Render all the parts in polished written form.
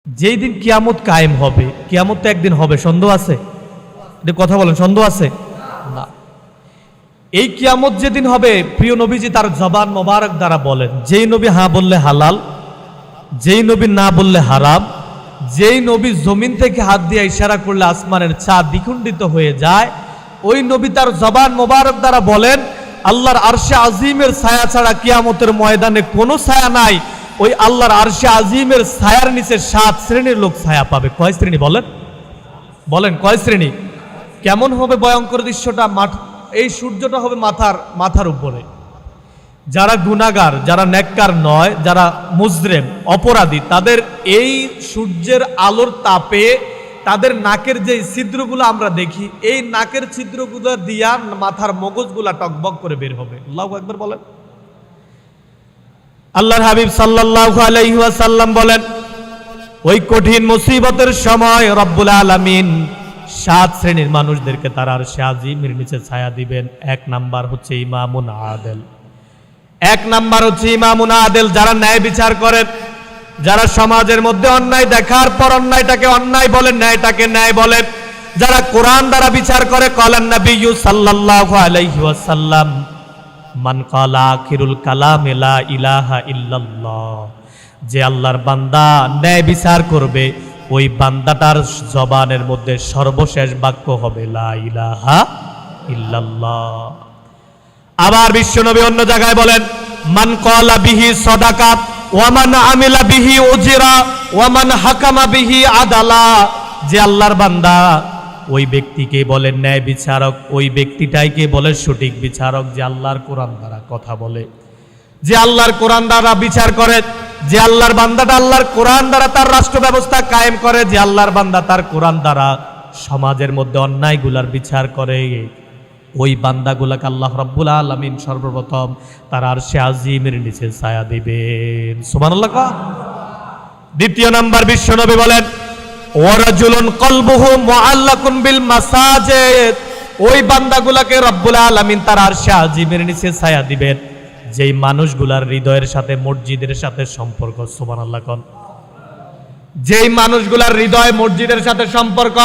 যেই দিন কিয়ামত কায়েম হবে, কিয়ামত তো একদিন হবে, সন্দেহ আছে? এটা কথা বলেন, সন্দেহ আছে না? এই কিয়ামত যেদিন হবে, প্রিয় নবীজি তার জবান মোবারক দ্বারা বলেন, যেই নবী হ্যাঁ বললে হালাল, যেই নবী না বললে হারাম, যেই নবী জমিন থেকে হাত দিয়ে ইশারা করলে আসমানের চাঁদ দ্বিখণ্ডিত হয়ে যায়, ওই নবী তার জবান মোবারক দ্বারা বলেন, আল্লাহর আরশে আজিমের ছায়া ছাড়া কিয়ামতের ময়দানে কোনো ছায়া নাই। ওই আল্লাহর আরশে আজিমের ছায়ার নিচে 7 শ্রেণীর লোক ছায়া পাবে। কয় শ্রেণী বলেন? বলেন কয় শ্রেণী? কেমন হবে ভয়ঙ্কর দৃশ্যটা? এই সূর্যটা হবে মাথার উপরে। যারা গুনাহগার, যারা নেককার নয়, যারা মুজরিম অপরাধী, তাদের এই সূর্যের আলোর তাপে তাদের নাকের যে ছিদ্রগুলো আমরা দেখি, এই নাকের ছিদ্রগুলো দিয়া মাথার মগজগুলা টকবক করে বের হবে। আল্লাহু আকবার বলেন। আল্লাহর হাবিব সাল্লাল্লাহু আলাইহি ওয়াসাল্লাম বলেন, ওই কঠিন মুসিবতের সময় রব্বুল আলামিন 7 শ্রেণীর মানুষদেরকে তার আরশে আজিমের নিচে ছায়া দিবেন। 1 নাম্বার হচ্ছে ইমামুন আদেল। 1 নাম্বার হচ্ছে ইমামুন আদেল, যারা ন্যায় বিচার করেন, যারা সমাজের মধ্যে অন্যায় দেখার পর অন্যায়টাকে অন্যায় বলেন, ন্যায়টাকে ন্যায় বলেন, যারা কোরআন দ্বারা বিচার করে। ক্বালান নবিয়্যু সাল্লাল্লাহু আলাইহি ওয়াসাল্লাম, মান ক্বালা আখিরুল কালাম লা ইলাহা ইল্লাল্লাহ, যে আল্লাহর বান্দা ন্যায় বিচার করবে, ওই বান্দাটার জবানের মধ্যে সর্বশেষ বাক্য হবে লা ইলাহা ইল্লাল্লাহ। আবার বিশ্বনবী অন্য জায়গায় বলেন, মান ক্বালা বিহি সাদাকা ওয়া মান আমিলা বিহি উজরা ওয়া মান হাকামা বিহি আদালা, যে আল্লাহর বান্দা ওই ব্যক্তিকে বলেন ন্যায় বিচারক, ওই ব্যক্তিটাইকে বলে সঠিক বিচারক, যে আল্লাহর কোরআন দ্বারা কথা বলে, যে আল্লাহর কোরআন দ্বারা বিচার করে, যে আল্লাহর বান্দাটা আল্লাহর কোরআন দ্বারা তার রাষ্ট্র ব্যবস্থা কায়েম করে, যে আল্লাহর বান্দা তার কোরআন দ্বারা সমাজের মধ্যে অন্যায়গুলার বিচার করে, ওই বান্দাগুলাকে আল্লাহ রাব্বুল আলামিন সর্বপ্রথম তার আরশে আজিমের নিচে ছায়া দিবেন। সুবহানাল্লাহ। দ্বিতীয় নাম্বার বিশ্বনবী বলেন, ওয়ারাজুলুন কলবুহু মুআল্লাকুন বিল মাসাজিদ, ওই বান্দাগুলাকে রব্বুল আলামিন তার আরশে আজিমের নিচে ছায়া দিবেন যেই মানুষগুলার হৃদয়ের সাথে মসজিদের সাথে সম্পর্ক। সুবহানাল্লাহ। যেই মানুষগুলার হৃদয় মসজিদের সাথে সম্পর্ক,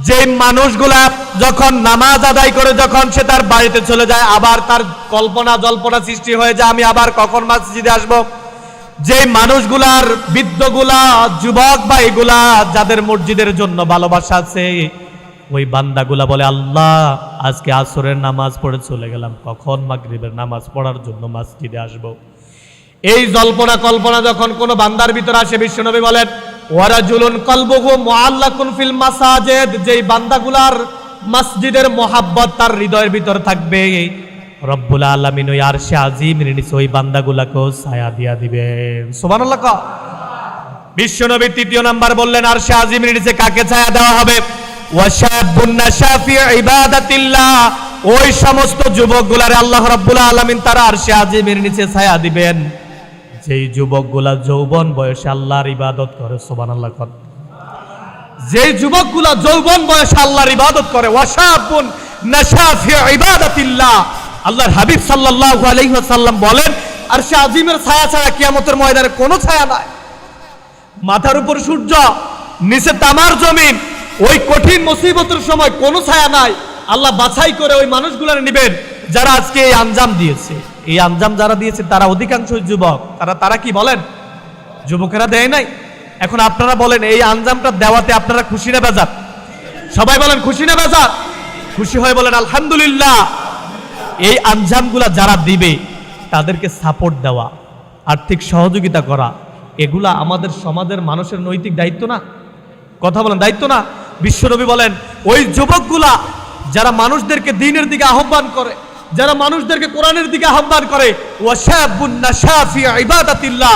যেই মানুষগুলা যখন নামাজ আদায় করে যখন সে তার বাড়িতে চলে যায়, আবার তার কল্পনা জল্পনা সৃষ্টি হয়ে যায় আমি আবার কখন মসজিদে আসব। যেই মানুষগুলার, বৃদ্ধগুলা, যুবক বা এগুলা যাদের মসজিদের জন্য ভালোবাসা আছে, ওই বান্দাগুলা বলে, আল্লাহ আজকে আসরের নামাজ পড়ে চলে গেলাম, কখন মাগরিবের নামাজ পড়ার জন্য মসজিদে আসব। এই জল্পনা কল্পনা যখন কোনো বান্দার ভিতরে আসে, বিশ্বনবী বলেন, ওয়ারাজুলুন কলবুহু মুআল্লাকুন ফিল মাসাজিদ, যেই বান্দাগুলার মসজিদের মোহাব্বত তার হৃদয়ের ভিতর থাকবে, রব্বুল আলামিন ওই আরশে আজিমের নিচে ওই বান্দাগুলাকেও ছায়া দিয়া দিবেন। সুবহানাল্লাহ। বিশ্বনবী তৃতীয় নাম্বার বললেন, আরশে আজিমের নিচে কাকে ছায়া দেওয়া হবে? ওয়াশাবুন নাশা ফি ইবাদাতিল্লাহ, ওই সমস্ত যুবকগুলারে আল্লাহ রাব্বুল আলামিন তার আরশে আজিমের নিচে ছায়া দিবেন যেই যুবকগুলা যৌবন বয়সে আল্লাহর ইবাদত করে। সুবহানাল্লাহ। যেই যুবকগুলা যৌবন বয়সে আল্লাহর ইবাদত করে, ওয়াশাবুন নাশা ফি ইবাদাতিল্লাহ, আল্লাহর হাবিব সাল্লাল্লাহু আলাইহি ওয়াসাল্লাম বলেন, আরশে আজিমের ছায়া ছাড়া কিয়ামতের ময়দানে কোনো ছায়া নাই। মাথার উপর সূর্য, নিচে তামার জমিন, ওই কঠিন মুসিবতের সময় কোনো ছায়া নাই। আল্লাহ বাছাই করে ওই মানুষগুলোর নেবেন যারা আজকে এই আঞ্জাম দিয়েছে। এই আঞ্জাম যারা দিয়েছে তারা অধিকাংশ যুবক। তারা কি বলেন? যুবকেরা দেয় নাই। এখন আপনারা বলেন, এই আঞ্জামটা দেওয়াতে আপনারা খুশি না বেজার? সবাই বলেন খুশি না বেজার? খুশি হয়ে বলেন আলহামদুলিল্লাহ। এই আঞ্জামগুলা যারা দিবে তাদেরকে সাপোর্ট দেওয়া, আর্থিক সহযোগিতা করা, এগুলা আমাদের সমাজের মানুষের নৈতিক দায়িত্ব না? কথা বলেন, দায়িত্ব না? বিশ্বনবী বলেন, ওই যুবকগুলা যারা মানুষদেরকে দ্বীনের দিকে আহ্বান করে, যারা মানুষদেরকে কোরআনের দিকে আহ্বান করে, ওয়াশাবুন নাশা ফি ইবাদাতিল্লাহ,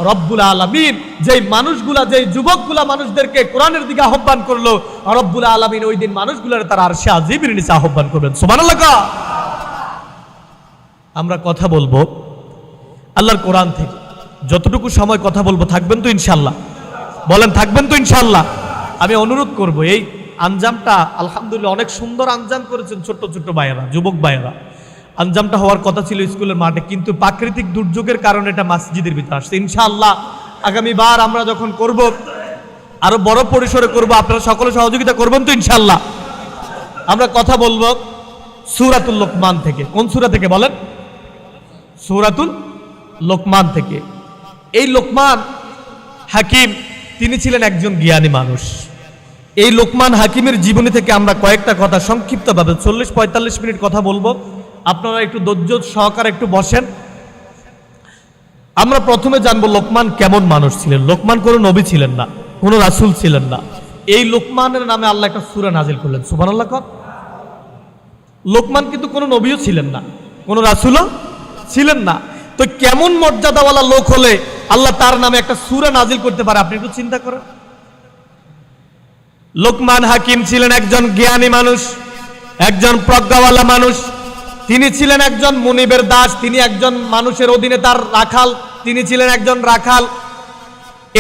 রব্বুল আলামিন যেই মানুষগুলা, যেই যুবকগুলা মানুষদেরকে কোরআনের দিকে আহ্বান করলো, রব্বুল আলামিন ওই দিন মানুষগুলার তার আরশে আজিমের নিচে আহ্বান করবেন। সুবহানাল্লাহ। আমরা কথা বলবো আল্লাহর কোরআন থেকে, যতটুকু সময় কথা বলবো, থাকবেন তো ইনশাআল্লাহ? বলেন থাকবেন তো ইনশাআল্লাহ? আমি অনুরোধ করব, এই আঞ্জামটা আলহামদুলিল্লাহ অনেক সুন্দর আঞ্জাম করেছেন ছোট্ট ছোট্ট ভাইয়েরা, যুবক ভাইয়েরা। আঞ্জামটা হওয়ার কথা ছিল স্কুলের মাঠে, কিন্তু প্রাকৃতিক দুর্যোগের কারণে এটা মসজিদের ভিতরে আসছে। ইনশাআল্লাহ আগামীবার আমরা যখন করব আরো বড় পরিসরে করব, আপনারা সকলে সহযোগিতা করবেন তো ইনশাআল্লাহ। আমরা কথা বলবো সূরাতুল লোকমান থেকে। কোন সূরা থেকে বলেন? সূরাতুল লোকমান থেকে। এই লোকমান হাকিম তিনি ছিলেন একজন জ্ঞানী মানুষ। এই লোকমান হাকিমের জীবনী থেকে আমরা কয়েকটা কথা সংক্ষিপ্তভাবে 40-45 মিনিট কথা বলবো। আপনারা একটু ধৈর্য সহকারে একটু বসেন। আমরা প্রথমে জানবো লোকমান কেমন মানুষ ছিলেন। লোকমান কোনো নবী ছিলেন না, কোনো রাসূল ছিলেন না। এই লোকমানের নামে আল্লাহ একটা সূরা নাজিল করলেন, সুবহানাল্লাহ। লোকমান কিন্তু কোনো নবীও ছিলেন না, কোনো রাসূলও ছিলেন না। তো কেমন মর্যাদাওয়ালা লোক হলে আল্লাহ তার নামে একটা সূরা নাজিল করতে পারে, আপনি একটু চিন্তা করেন। লোকমান হাকিম ছিলেন একজন জ্ঞানী মানুষ, একজন প্রজ্ঞাওয়ালা মানুষ। তিনি ছিলেন একজন মুনিবের দাস, তিনি একজন মানুষের অধীনে তার রাখাল, তিনি ছিলেন একজন রাখাল।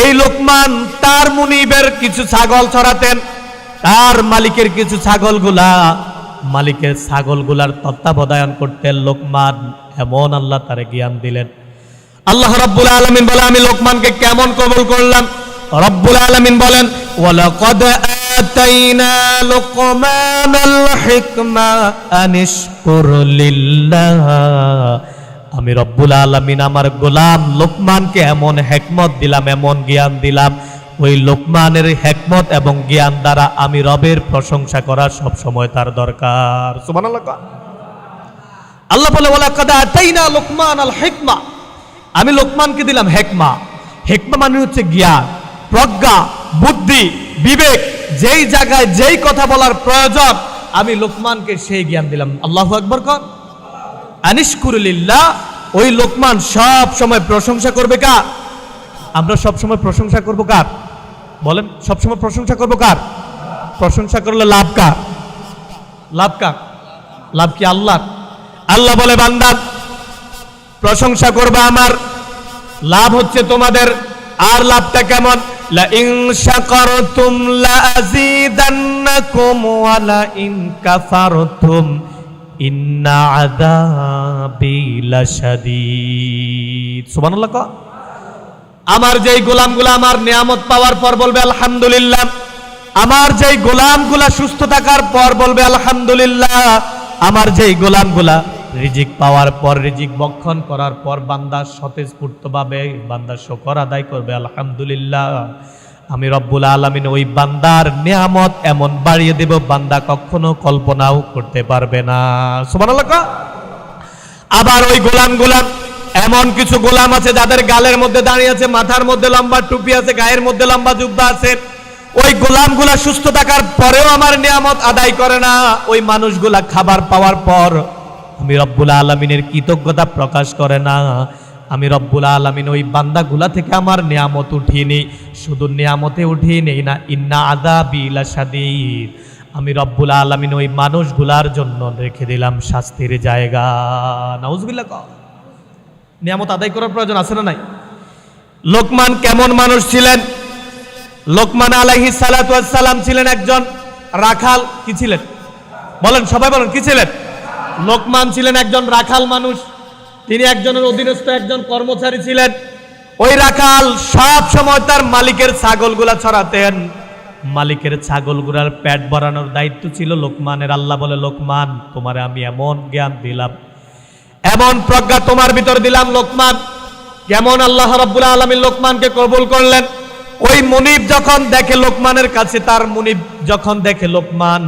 এই লোকমান তার মুনিবের কিছু ছাগল চড়াতেন, তার মালিকের কিছু মালিকের ছাগলগুলার তত্ত্বাবধান করতেন লোকমান। এমন আল্লাহ তারে জ্ঞান দিলেন। আল্লাহ রাব্বুল আলামিন বলে, আমি লোকমানকে কেমন কবুল করলাম। রব্বুল আলামিন বলেন, ওয়ালাকাদ আতাইনা লুকমানাল হিকমা আনিশকুর লিল্লাহ। আমি রব্বুল আলামিন আমার গোলাম লোকমানকে এমন হিকমত দিলাম, এমন জ্ঞান দিলাম, ওই লোকমানের হিকমত এবং জ্ঞান দ্বারা আমি রবের প্রশংসা করা সব সময় তার দরকার। সুবহানাল্লাহ। আল্লাহ বলে, ওয়ালাকাদ আতাইনা লুকমানাল হিকমা, আমি লোকমানকে দিলাম হিকমা। হিকমা মানে হচ্ছে জ্ঞান, প্রজ্ঞা, বুদ্ধি, বিবেক। যেই জায়গায় যেই কথা বলার প্রয়োজন আমি লোকমানকে সেই জ্ঞান দিলাম। আল্লাহু আকবার কর। আনিশকুর লিল্লাহ, ওই লোকমান সব সময় প্রশংসা করবে কার? আমরা সব সময় প্রশংসা করব কার? বলেন, সব সময় প্রশংসা করব কার? প্রশংসা করলে লাভ কার? লাভ কার? লাভ কি আল্লাহ? আল্লাহ বলে, বান্দা প্রশংসা করবে আমার, লাভ হচ্ছে তোমাদের। আর লাভটা কেমন? লা ইন শাকারতুম লা আযীদান্নাকুম ওয়া লা ইন কাফারতুম ইন্না আযাবি লাশাদীদ। সুবহানাল্লাহ। আমার যেই গোলামগুলা আমার নিয়ামত পাওয়ার পর বলবে আলহামদুলিল্লাহ, আমার যেই গোলামগুলা সুস্থ থাকার পর বলবে আলহামদুলিল্লাহ, আমার যেই গোলামগুলা রিজিক পাওয়ার পর, রিজিক বক্ষণ করার পর বান্দা স্বতঃস্ফূর্তভাবে বান্দা শুকর আদায় করবে আলহামদুলিল্লাহ, আমি রব্বুল আলামিন ওই বান্দার নিয়ামত এমন বাড়িয়ে দেব বান্দা কখনো কল্পনাও করতে পারবে না। সুবহানাল্লাহ। আবার ওই গোলামগুলা, এমন কিছু গোলাম আছে যাদের গালের মধ্যে দাঁড়িয়ে আছে, মাথার মধ্যে লম্বা টুপি আছে, গায়ের মধ্যে লম্বা জুব্বা আছে। ওই গোলামগুলা সুস্থ থাকার পরেও আমার নিয়ামত আদায় করে না। ওই মানুষগুলা খাবার পাওয়ার পর আমি রব্বুল আলামিনের কৃতজ্ঞতা প্রকাশ করে না। আমি রব্বুল আলামিন ওই বান্দাগুলা থেকে আমার নিয়ামত উঠিয়ে নেই, শুধু নিয়ামতে উঠিয়ে নেই না, ইন্না আযাবি লাশাদীদ, আমি রব্বুল আলামিন ওই মানুষগুলার জন্য রেখে দিলাম শাস্তির জায়গা। নাউজুবিল্লাহ। নিয়ামত আদায় করার প্রয়োজন আছে না নাই? লোকমান কেমন মানুষ ছিলেন? লোকমান আলাইহিস সালাতু ওয়াস সালাম ছিলেন একজন রাখাল। কি ছিলেন? বলেন, সবাই বলেন, কি ছিলেন? লোকমান ছিলেন একজন রাখাল মানুষ। তিনি একজনের অধীনস্থ একজন কর্মচারী ছিলেন। ওই রাখাল সব সময় তার মালিকের ছাগলগুলা ছড়াতেন। মালিকের ছাগলগুলার পেট ভরানোর দায়িত্ব ছিল লোকমানের। আল্লাহ বলে, লোকমান তোমারে আমি এমন জ্ঞান দিলাম, এমন প্রজ্ঞা তোমার ভিতর দিলাম লোকমান। কেমন আল্লাহ রাব্বুল আলামিন লোকমানকে কবুল করলেন। ওই মুনিব যখন দেখে লোকমানের কাছে, তার মুনিব যখন দেখে লোকমান,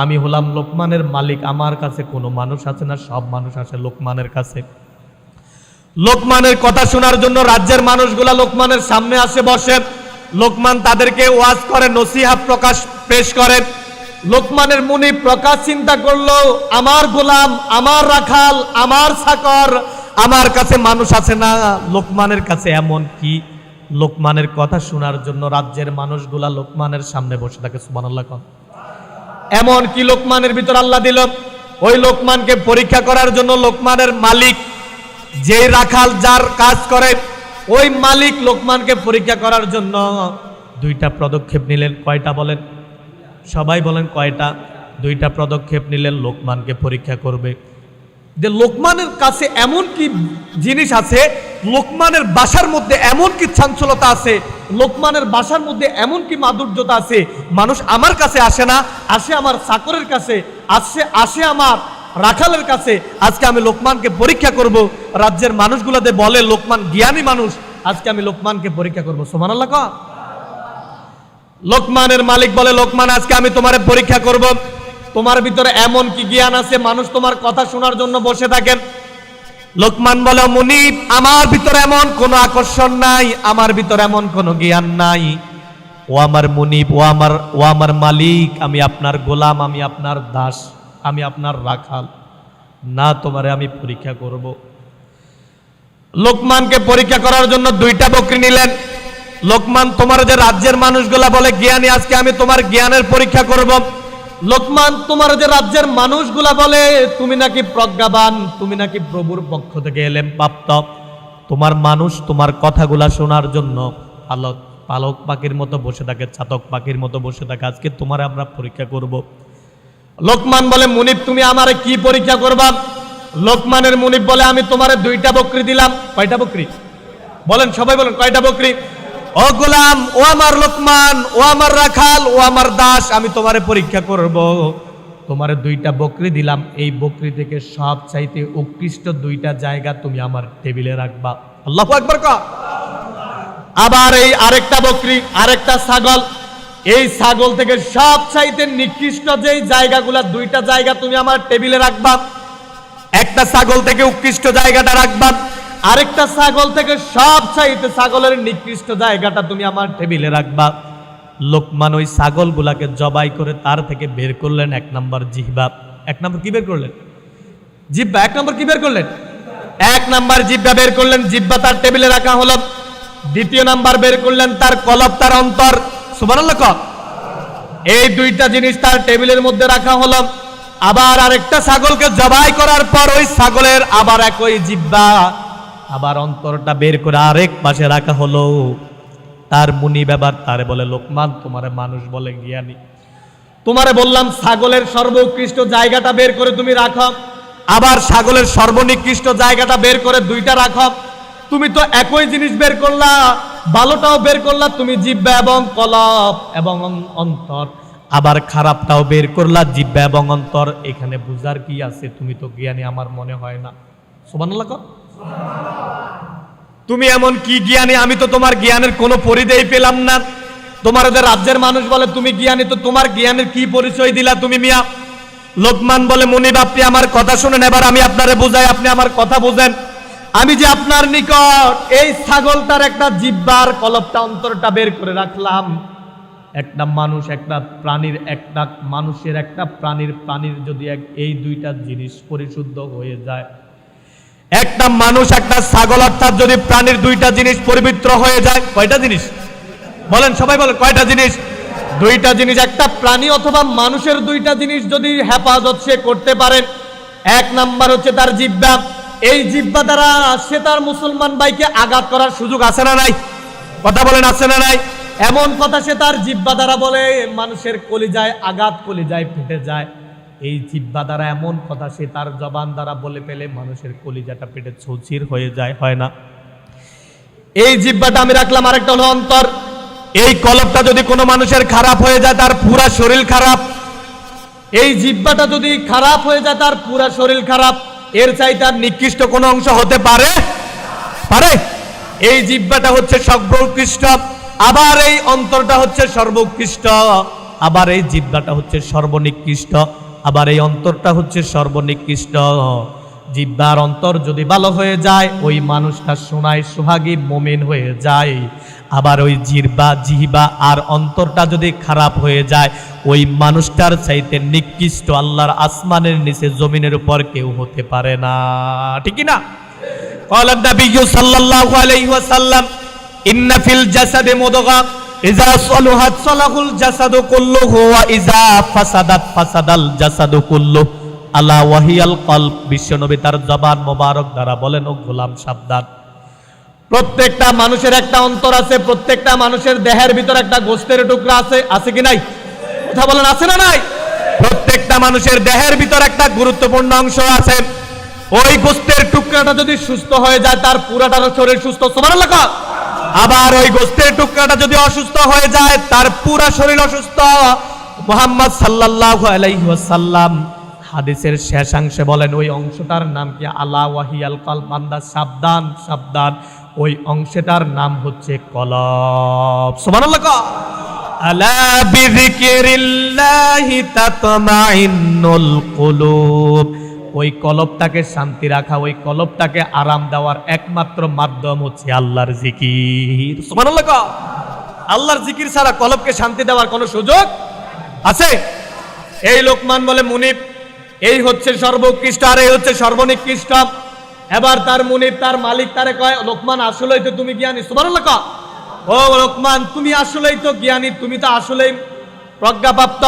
আমি হলাম লোকমানের মালিক, আমার কাছে কোনো মানুষ আছে না, সব মানুষ আসে লোকমানের কাছে। লোকমানের কথা শোনার জন্য রাজ্যের মানুষগুলা লোকমানের সামনে আসে বসে। লোকমান তাদেরকে ওয়াজ করে, নসিহত পেশ করে। লোকমানের মুনিব প্রকাশ চিন্তা করলো, আমার গোলাম, আমার রাখাল, আমার চাকর, আমার কাছে মানুষ আছে না, লোকমানের কাছে এমন কি? লোকমানের কথা শোনার জন্য রাজ্যের মানুষগুলা লোকমানের সামনে বসে থাকে। সুবহানাল্লাহ। এমন কি লোকমানের ভিতর আল্লাহ দিল? ওই লোকমানকে পরীক্ষা করার জন্য লোকমানের মালিক, যে রাখাল যার কাজ করে, ওই মালিক লোকমানকে পরীক্ষা করার জন্য দুইটা পদক্ষেপ নিলেন। কয়টা বলেন? সবাই বলেন কয়টা? দুইটা পদক্ষেপ নিলেন লোকমানকে পরীক্ষা করবে। যে লোকমানের কাছে এমন কি জিনিস আছে, লোকমানের বাসার মধ্যে এমন কি চাঞ্চলতা আছে, লোকমানের বাসার মধ্যে এমন কি মাধুর্যতা আছে, মানুষ আমার কাছে আসে না, আসে আমার চাকরের কাছে, আসে আমার রাখালের কাছে। আজকে আমি লোকমানকে পরীক্ষা করব। রাজ্যের মানুষগুলোতে বলে লোকমান জ্ঞানী মানুষ, আজকে আমি লোকমানকে পরীক্ষা করব। সুবহানাল্লাহ। লোকমানের মালিক বলে, লোকমান আজকে আমি তোমারে পরীক্ষা করব, তোমার ভিতরে এমন কি জ্ঞান আছে মানুষ তোমার কথা শোনার জন্য বসে থাকেন। লোকমান বলে, মুনিব আমার ভিতরে এমন কোনো আকর্ষণ নাই, আমার ভিতরে এমন কোনো জ্ঞান নাই। ও আমার মুনিব, ও আমার মালিক, আমি আপনার গোলাম, আমি আপনার দাস, আমি আপনার রাখাল, না তোমারে আমি পরীক্ষা করব। লোকমানকে পরীক্ষা করার জন্য 2টা বকরি নিলেন। লোকমান, তোমার যে রাজ্যের মানুষগুলা বলে জ্ঞানী, আজকে আমি তোমার জ্ঞানের পরীক্ষা করব। লোকমান, তোমার যে রাজ্যের মানুষগুলা বলে তুমি নাকি প্রজ্ঞাবান, তুমি নাকি প্রভুর পক্ষ থেকে এলেম প্রাপ্ত, তোমার মানুষ তোমার কথাগুলা শোনার জন্য পালক পাখির মতো বসে থাকে, চাতক পাখির মতো বসে থাকে, আজকে তোমার আমরা পরীক্ষা করব। লোকমান বলে, মুনিব তুমি আমারে কি পরীক্ষা করবা? লোকমানের মুনিব বলে, আমি তোমারে 2টা বকরি দিলাম। কয়টা বকরি বলেন, সবাই বলেন, কয়টা বকরি? ও গোলাম, ও আমার লোকমান, ও আমার রাখাল, ও আমার দাস, আমি তোমারে পরীক্ষা করব। তোমারে 2টা বকরি দিলাম, এই বকরি থেকে সব চাইতে উৎকৃষ্ট 2টা জায়গা তুমি আমার টেবিলে রাখবা। আল্লাহু আকবার। আবার এই আরেকটা বকরি, আরেকটা ছাগল, এই ছাগল থেকে সব চাইতে নিকৃষ্ট যেই জায়গাগুলা, 2টা জায়গা তুমি আমার টেবিলে রাখবা। একটা ছাগল থেকে উৎকৃষ্ট জায়গাটা রাখবা, আরেকটা ছাগল থেকে সব চাইতে ছাগলের নিকৃষ্ট জায়গাটা তুমি আমার টেবিলে রাখবা। লোকমান ওই ছাগলগুলাকে জবাই করে তার থেকে বের করলেন 1 নম্বর জিহ্বা। 1 নম্বর কি বের করলেন? জিহ্বা। 1 নম্বর কি বের করলেন? 1 নম্বর জিহ্বা বের করলেন, জিহ্বা তার টেবিলে রাখা হলো। 2য় নাম্বার বের করলেন তার কলব, তার অন্তর। সুবহানাল্লাহ। এই 2টা জিনিস তার টেবিলের মধ্যে রাখা হলো। আবার আরেকটা ছাগলকে জবাই করার পর ওই ছাগলের আবার একই জিহ্বা, আবার অন্তরটা বের করে আরেক পাশে রাখা হলো। তার মুনিব আবার তারে বলে, লোকমান তোমারে মানুষ বলে জ্ঞানী, তোমারে বললাম ছাগলের সর্বোৎকৃষ্ট জায়গাটা বের করে তুমি রাখো, আবার ছাগলের সর্বনিকৃষ্ট জায়গাটা বের করে 2টা রাখো। তুমি তো একই জিনিস বের করলা, ভালোটাও বের করলা তুমি, জিহ্বা এবং কলব এবং অন্তর, আবার খারাপটাও বের করলা, জিহ্বা এবং অন্তর। এখানে বুঝার কি আছে? তুমি তো জ্ঞানী আমার মনে হয় না। সুবহানাল্লাহ। তুমি এমন কি জ্ঞানী, আমি তো তোমার জ্ঞানের কোনো পরিচয় পেলাম না। তোমার যে রাজ্যের মানুষ বলে তুমি জ্ঞানী, তো তোমার জ্ঞানের কি পরিচয় দিলা তুমি মিয়া? লোকমান বলে, মুনিব আপনি আমার কথা শুনেন, এবার আমি আপনারে বুঝাই, আপনি আমার কথা বুঝেন। আমি যে আপনার নিকট এই ছাগলটার একটা জিহ্বার কলবটা, অন্তরটা বের করে রাখলাম। একটা মানুষ, একটা প্রাণীর, একটা মানুষের, একটা প্রাণীর যদি এই 2টা জিনিস পরিশুদ্ধ হয়ে যায়, একটা মানুষ, একটা ছাগল, অর্থাৎ যদি প্রাণীর 2টা জিনিস পবিত্র হয়ে যায়, কয়টা জিনিস বলেন, সবাই বলেন, কয়টা জিনিস? 2টা জিনিস। একটা প্রাণী অথবা মানুষের 2টা জিনিস যদি হেফাজত সে করতে পারেন, 1 নাম্বার হচ্ছে তার জিহ্বা। এই জিহ্বা দ্বারা সে তার মুসলমান ভাইকে আঘাত করার সুযোগ আছে না নাই? কথা বলেন, আছে না নাই? এমন কথা সে তার জিহ্বা দ্বারা বলে, মানুষের কলিজায় আঘাত, কলিজায় ফেটে যায়। এই জিহ্বা দ্বারা এমন কথা সে তার জবান দ্বারা বলে ফেলে, মানুষের কলিজাটা পেটে ছৌচির হয়ে যায়, হয় না? এই জিহ্বাটা আমি রাখলাম। আরেকটা হলো অন্তর। এই কলবটা যদি কোনো মানুষের খারাপ হয়ে যায়, তার পুরা শরীর খারাপ। এই জিহ্বাটা যদি খারাপ হয়ে যায়, তার পুরা শরীর খারাপ। এর চাইতে আর নিকৃষ্ট কোনো অংশ হতে পারে? এই জিহ্বাটা হচ্ছে সর্বোৎকৃষ্ট, আবার এই অন্তরটা হচ্ছে সর্বোৎকৃষ্ট, আবার এই জিহ্বাটা হচ্ছে সর্বনিকৃষ্ট, আবার এই অন্তরটা হচ্ছে সর্বনিকৃষ্ট। জিহ্বার অন্তর যদি ভালো হয়ে যায়, ওই মানুষটা সোনায় সোহাগী মুমিন হয়ে যায়। আবার ওই জিহ্বা আর অন্তরটা যদি খারাপ হয়ে যায়, ওই মানুষটার চাইতে নিকৃষ্ট আল্লাহর আসমানের নিচে জমিনের উপর কেউ হতে পারে না। ঠিক না? ক্বালা নবী সাল্লাল্লাহু আলাইহি ওয়াসাল্লাম, ইন্না ফিল জাসাদি মুদগা ইযা সালাহাত সালাহুল জাসাদু কুল্লুহু ওয়া ইযা ফাসাদাত ফাসাদাল জাসাদু কুল্লুহু আলা ওয়াহিয়াল কলব। বিশ্বনবী তার জবান মোবারক দ্বারা বলেন, ও গোলাম সাবধান, প্রত্যেকটা মানুষের একটা অন্তর আছে, প্রত্যেকটা মানুষের দেহের ভিতর একটা গোশতের টুকরা আছে, আছে কি নাই? কথা বলেন, আছে না নাই? প্রত্যেকটা মানুষের দেহের ভিতর একটা গুরুত্বপূর্ণ অংশ আছে। ওই গোস্তের টুকরাটা যদি সুস্থ হয়ে যায় তার পুরাটা শরীর সুস্থ, সুবহানাল্লাহ। আবার ওই গোস্তের টুকরাটা যদি অসুস্থ হয়ে যায় তার পুরা শরীর অসুস্থ। মুহাম্মদ সাল্লাল্লাহু আলাইহি ওয়াসাল্লাম হাদিসের শেষাংশে বলেন ওই অংশটার নাম কি? আলা ওয়াহিয়াল কলব, বান্দা সাবধান সাবধান, ওই অংশটার নাম হচ্ছে কলব, সুবহানাল্লাহ। আলা বিযিকিরিল্লাহি তাতমাইন্নুল কুলুব, ওই কলবটাকে শান্তি রাখা, ওই কলবটাকে আরাম দেওয়ার একমাত্র মাধ্যম হচ্ছে আল্লাহর জিকির, সুবহানাল্লাহ। আল্লাহর জিকির ছাড়া কলবকে শান্তি দেওয়ার কোনো সুযোগ আছে? এই লোকমান বলে মুনিব এই হচ্ছে সর্বোৎকৃষ্ট আর এই হচ্ছে সর্বনিকৃষ্ট। এবার তার মুনিব তার মালিক তারে কয়, লোকমান আসলেই তো তুমি জ্ঞানী, সুবহানাল্লাহ। ও লোকমান তুমি আসলেই তো জ্ঞানী, তুমি তো আসলেই প্রজ্ঞাপ্রাপ্ত।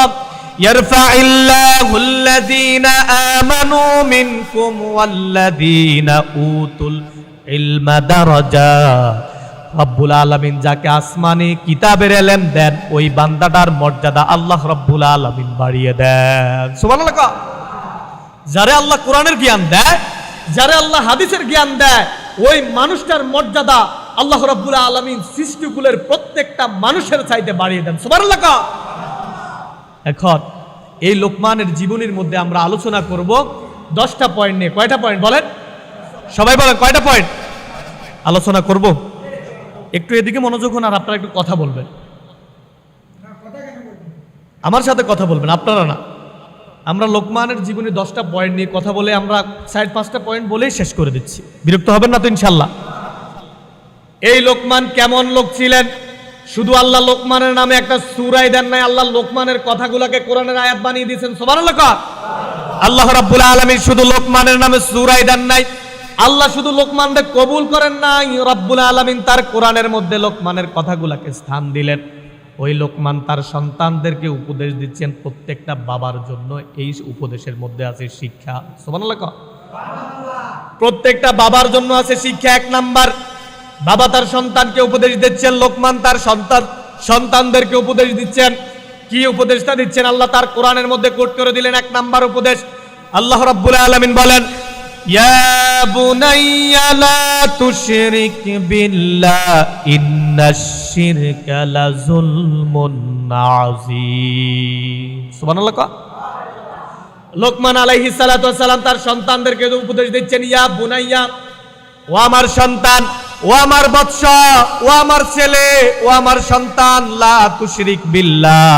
ইয়ারফাইল্লাহুল্লাযীনা আমানু মিনকুম ওয়াল্লাযীনা উতুল ইলমা দারাজাত, রব্বুল আলামিন যাকে আসমানি কিতাবের ইলম দেন ওই বান্দাটার মর্যাদা আল্লাহ রব্বুল আলামিন বাড়িয়ে দেন, সুবহানাল্লাহ। যারে আল্লাহ কোরআনের জ্ঞান দেয়, যারে আল্লাহ হাদিসের জ্ঞান দেয়, ওই মানুষটার মর্যাদা আল্লাহ রাব্বুল আলামিন সৃষ্টিকুলের প্রত্যেকটা মানুষের চাইতে বাড়িয়ে দেন, সুবহানাল্লাহ। এখন এই লোকমানের জীবনীর মধ্যে আমরা আলোচনা করব 10টা পয়েন্ট নিয়ে। কয়টা পয়েন্ট বলেন? সবাই বলেন কয়টা পয়েন্ট আলোচনা করব? একটু এদিকে মনোযোগ হন আর আপনারা একটু কথা বলবেন, আমার সাথে কথা বলবেন, আপনারা না। আমরা লোকমানের জীবনে 10টা পয়েন্ট নিয়ে কথা বলে আমরা 4-5টা পয়েন্ট বলেই শেষ করে দিচ্ছি, বিরক্ত হবেন না তো ইনশাল্লাহ। এই লোকমান কেমন লোক ছিলেন? শুধু আল্লাহ লোকমানের নামে একটা সূরাই দেন নাই, আল্লাহ লোকমানের কথাগুলোকে কোরআনের আয়াত বানিয়ে দিয়েছেন, সুবহানাল্লাহ। আল্লাহ রাব্বুল আলামিন শুধু লোকমানের নামে সূরাই দেন নাই, আল্লাহ শুধু লোকমানকে কবুল করেন নাই, রাব্বুল আলামিন তার কোরআনের মধ্যে লোকমানের কথাগুলোকে স্থান দিলেন। ওই লোকমান তার সন্তানদেরকে উপদেশ দিচ্ছেন, প্রত্যেকটা বাবার জন্য এই উপদেশের মধ্যে আছে শিক্ষা, সুবহানাল্লাহ। প্রত্যেকটা বাবার জন্য আছে শিক্ষা। 1 নাম্বার, বাবা তার সন্তানকে উপদেশ দিচ্ছেন, লোকমান তার সন্তানদেরকে উপদেশ দিচ্ছেন। কি উপদেশটা দিচ্ছেন? আল্লাহ তার কোরআনের মধ্যে কোট করে দিলেন। 1 নাম্বার উপদেশ, আল্লাহ রাব্বুল আলামিন বলেন, ইয়া বুনাইয়া লা তুশরিক বিল্লাহ ইন্নাশ শিরকা লাযুলমুন আযীম, সুবহানাল্লাহ। লোকমান আলাইহিস সালাতু ওয়াস সালাম তার সন্তানদেরকে উপদেশ দিচ্ছেন, ইয়া বুনাইয়া, ও আমার সন্তান, ও আমার বৎস, ও আমার ছেলে, ও আমার সন্তান, লা তুশরিক বিল্লাহ,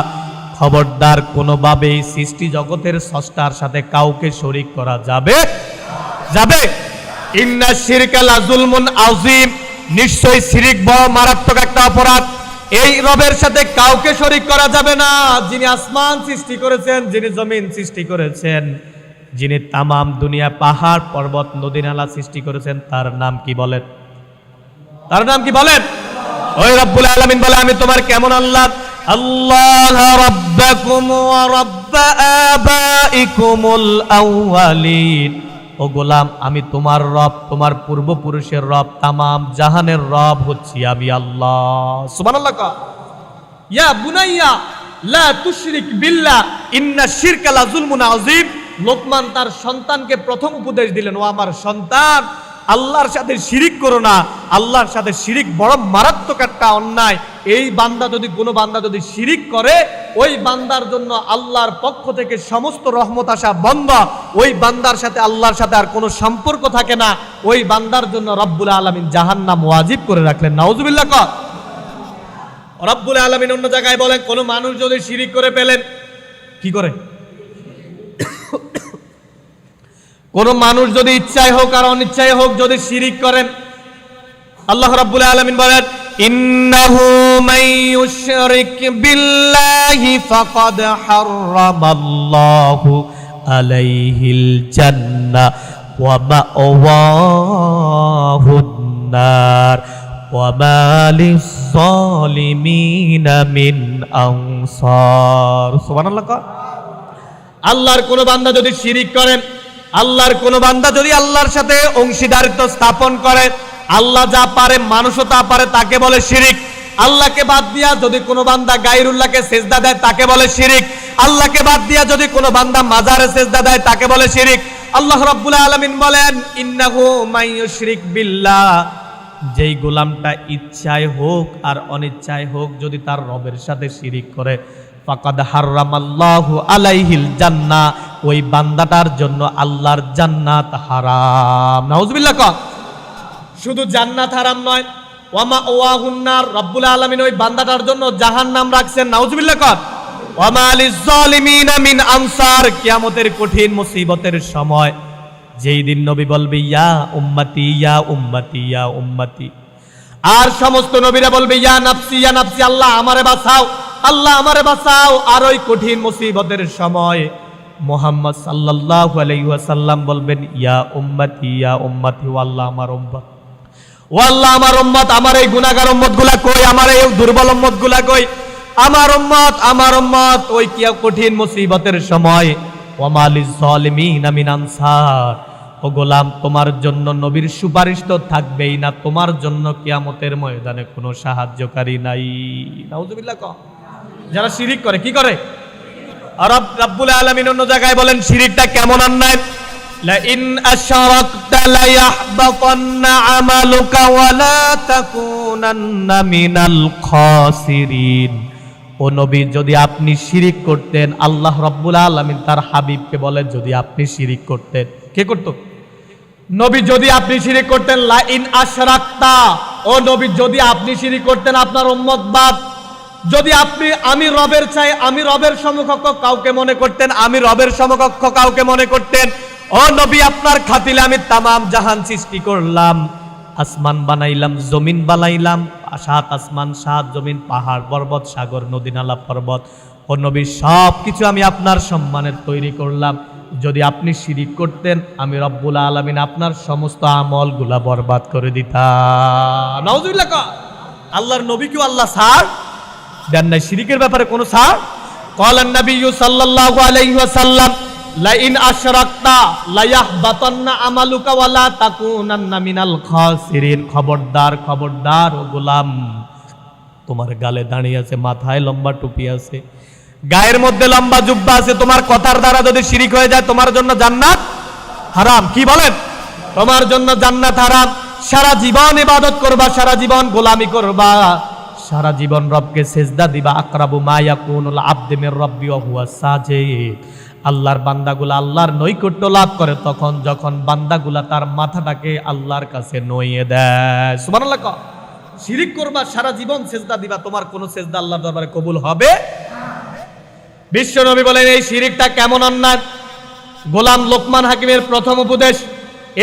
খবরদার কোনোভাবেই সৃষ্টি জগতের স্রষ্টার সাথে কাউকে শরীক করা যাবে যাবে। ইন্নাশ শিরকা লাযুলমুন আযীম, নিশ্চয়ই শিরক বড় মারাত্মক একটা অপরাধ। এই রবের সাথে কাউকে শরীক করা যাবে না, যিনি আসমান সৃষ্টি করেছেন, যিনি জমিন সৃষ্টি করেছেন, যিনি তামাম দুনিয়া পাহাড় পর্বত নদী নালা সৃষ্টি করেছেন, তার নাম কি বলেন? তার নাম কি বলেন? ওই রব্বুল আলামিন বলে, আমি তোমার কেমন আল্লাহ? আল্লাহ রাব্বাকুম ওয়া রাব্ব আবাইকুমুল আউয়ালিন, ও গোলাম আমি তোমার রব, তোমার পূর্বপুরুষের রব, তামাম জাহানের রব হচ্ছি আমি আল্লাহ, সুবহানাল্লাহ। ইয়া বুনাইয়া লা তুশরিক বিল্লাহ ইন্নাশ শিরকা লাযুলমুন আযীম। লোকমান তার সন্তানকে প্রথম উপদেশ দিলেন, ও আমার সন্তান, আল্লাহর সাথে শিরিক করো না। আল্লাহর সাথে শিরিক বড় মারাত্মক একটা অন্যায়। এই বান্দা যদি কোনো বান্দা যদি শিরিক করে, ওই বান্দার জন্য আল্লাহর পক্ষ থেকে সমস্ত রহমত আসা বন্ধ। ওই বান্দার সাথে আল্লাহর সাথে আর কোনো সম্পর্ক থাকে না। ওই বান্দার জন্য রব্বুল আলামিন জাহান্নাম ওয়াজিব করে রাখলেন, নাউজুবিল্লাহ। রব্বুল আলামিন অন্য জায়গায় বলেন, কোনো মানুষ যদি শিরিক করে ফেলেন, কি করে? কোন মানুষ যদি ইচ্ছায় হোক আর অনিচ্ছায় হোক যদি শিরিক করেন, আল্লাহ রাব্বুল আলামিন বলেন, ইন্নাহু মাইয়ুশরিক বিল্লাহি ফাকাদ হারামাল্লাহু আলাইহিল জান্নাহ ওয়া মাওয়াহুন নার ওয়া মা লিয-যালিমিনা মিন আনসার, সুবহানাল্লাহ। আল্লাহর কোন বান্দা যদি শিরিক করেন, আল্লাহর কোন বান্দা যদি আল্লাহর সাথে অংশীদারিত্ব স্থাপন করে, আল্লাহ যা পারে মানুষও তা পারে, তাকে বলে শিরিক। আল্লাহকে বাদ দিয়া যদি কোনো বান্দা গায়রুল্লাহকে সেজদা দেয়, তাকে বলে শিরিক। আল্লাহকে বাদ দিয়া যদি কোনো বান্দা মাজারে সেজদা দেয়, তাকে বলে শিরিক। আল্লাহ রাব্বুল আলামিন বলেন, ইন্নাহু মাইয়ুশরিক বিল্লাহ, যেই গোলামটা ইচ্ছায় হোক আর অনিচ্ছায় হোক যদি তার রবের সাথে শিরিক করে, ফাকাদ হারামাল্লাহু আলাইহিল জান্নাহ, ওই বান্দাটার জন্য আল্লাহর জান্নাত হারাম। নাউজুবিল্লাহ। শুধু জান্নাত হারাম নয়, ওয়ামা ওয়াহুন নার, রব্বুল আলামিন ওই বান্দাটার জন্য জাহান্নাম রাখছেন। নাউজুবিল্লাহ। ওয়ামা লিজ জালিমিনা মিন আনসার, কিয়ামতের কঠিন মুসিবতের সময় যেই দিন নবী বলবে ইয়া উম্মতি ইয়া উম্মতি ইয়া উম্মতি, আর সমস্ত নবীরা বলবে ইয়া নাফসি ইয়া নাফসি, আল্লাহ আমারে বাঁচাও, আল্লাহ আমারে বাঁচাও। আর ওই কঠিন মুসিবতের সময় মুহাম্মদ সাল্লাল্লাহু আলাইহি ওয়াসাল্লাম বলবেন ইয়া উম্মতি ইয়া উম্মতি, ও আল্লাহ আমার উম্মত, ও আল্লাহ আমার উম্মত, আমার এই গুনাহগার উম্মতগুলা কই, আমার এই দুর্বল উম্মতগুলা কই, আমার উম্মত আমার উম্মত। ওই কিয়া কঠিন মুসিবতের সময় ওয়ামা লিজ জালিমিনা মিন আনসার, ও গোলাম তোমার জন্য নবীর সুপারিশ তো থাকবেই না, তোমার জন্য কিয়ামতের ময়দানে কোনো সাহায্যকারী নাই। নাউজুবিল্লাহ। যারা শিরিক করে, কি করে? আর রব্বুল আলামিন অন্য জায়গায় বলেন শিরিকটা কেমন অন্যায়, লা ইন আশরাকতা লা ইয়াহবাতান্না আমালুকা ওয়া লা তাকুনান্না মিনাল খাসিরিন। ও নবী, যদি আপনি শিরিক করতেন, আল্লাহ রব্বুল আলামিন তার হাবিবকে বলেন যদি আপনি শিরিক করতেন, কে করত? নবী, যদি আপনি শিরিক করতেন, লা ইন আশরাকতা, ও নবী যদি আপনি শিরিক করতেন, আপনার উম্মত বাদ, যদি আপনি আমি রবের চাই, আমি রবের সমকক্ষ কাউকে মনে করতেন, আমি রবের সমকক্ষ কাউকে মনে করতেন, ও নবী আপনার খাতিলে আমি তামাম জাহান সৃষ্টি করলাম, আসমান বানাইলাম, জমিন বানাইলাম, 7 আসমান 7 জমিন, পাহাড় পর্বত, সাগর নদী নালা পর্বত, ও নবী সব কিছু আমি আপনার সম্মানের তৈরি করলাম, যদি আপনি শিরিক করতেন আমি রব্বুল আলামিন আপনার সমস্ত আমলগুলা বরবাদ করে দিতাম। নাউজুবিল্লাহ। আল্লাহর নবীকেও আল্লাহ ছাড় দেন নাই শিরিকের ব্যাপারে কোনো ছাড়। ক্বালান নবিয়্যু সাল্লাল্লাহু আলাইহি ওয়াসাল্লাম, লা ইন আশরাকতা লা ইয়াহবাতান্না আমালুকা ওয়া লা তাকুনান্না মিনাল খাসিরিন। খবরদার খবরদার ও গোলাম, তোমার গালে দাঁড়িয়ে আছে, মাথায় লম্বা টুপি আছে, গায়ের মধ্যে লম্বা জুব্বা আছে, তোমার কথার দ্বারা যদি শিরিক হয়ে যায় তোমার জন্য জান্নাত হারাম। কি বলেন? তোমার জন্য জান্নাত হারাম। সারা জীবন ইবাদত করবা, সারা জীবন গোলামি করবা, সারা জীবন রবকে সেজদা দিবা। আকরাবু মা ইয়াকুনুল আবদু মির রাব্বি ওয়া হুয়া সাজিদ। আল্লাহর বান্দাগুলা আল্লাহর নৈকট্য লাভ করে তখন যখন বান্দাগুলা তার মাথাটাকে আল্লাহর কাছে নইয়ে দেয়। সুবহানাল্লাহ। শিরিক করবা, সারা জীবন সেজদা দিবা, তোমার কোন সেজদা আল্লাহর দরবারে কবুল হবে? বিশ্ব নবী বলেন এই শিরিকটা কেমন অন্যায়। গোলাম লোকমান হাকিমের প্রথম উপদেশ,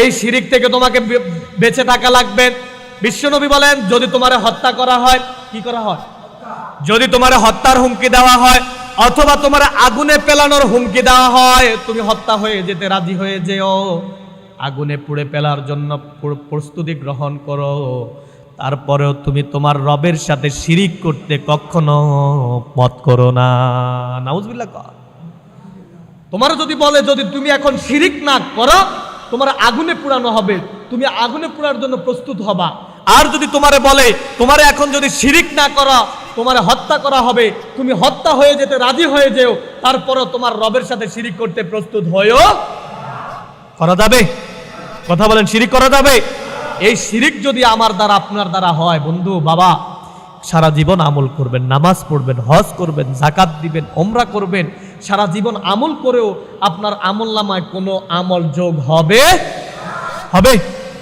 এই শিরিক থেকে তোমাকে বেঁচে থাকা লাগবে। বিশ্ব নবী বলেন যদি তোমারে হত্যা করা হয়, কি করা হয়? যদি তোমারে হত্যার হুমকি দেওয়া হয় অথবা তোমার আগুনে পেলানোর হুমকি দেওয়া হয়, তুমি হত্যা হয়ে যেতে রাজি হয়ে যেও, আগুনে পুড়ে ফেলার জন্য প্রস্তুতি গ্রহণ করো, তারপরেও তুমি তোমার রবের সাথে শিরিক করতে কখনো মত করো না। নাউজুবিল্লাহ। তোমার যদি বলে যদি তুমি এখন শিরিক না করো তোমার আগুনে পুড়ানো হবে, তুমি আগুনে পুড়ার জন্য প্রস্তুত হবা। আর যদি তোমারে বলে তোমারে এখন যদি শিরিক না করো তোমারে হত্যা করা হবে, তুমি হত্যা হয়ে যেতে রাজি হয়ে যেও, তারপরও তোমার রবের সাথে শিরিক করতে প্রস্তুত হয়েও, করা যাবে? কথা বলেন, শিরিক করা যাবে? এই শিরিক যদি আমার দ্বারা আপনার দ্বারা হয়, বন্ধু বাবা, সারা জীবন আমল করবেন, নামাজ পড়বেন, হজ করবেন, যাকাত দিবেন, ওমরা করবেন, সারা জীবন আমল করেও আপনার আমল নামায় কোনো আমল যোগ হবে?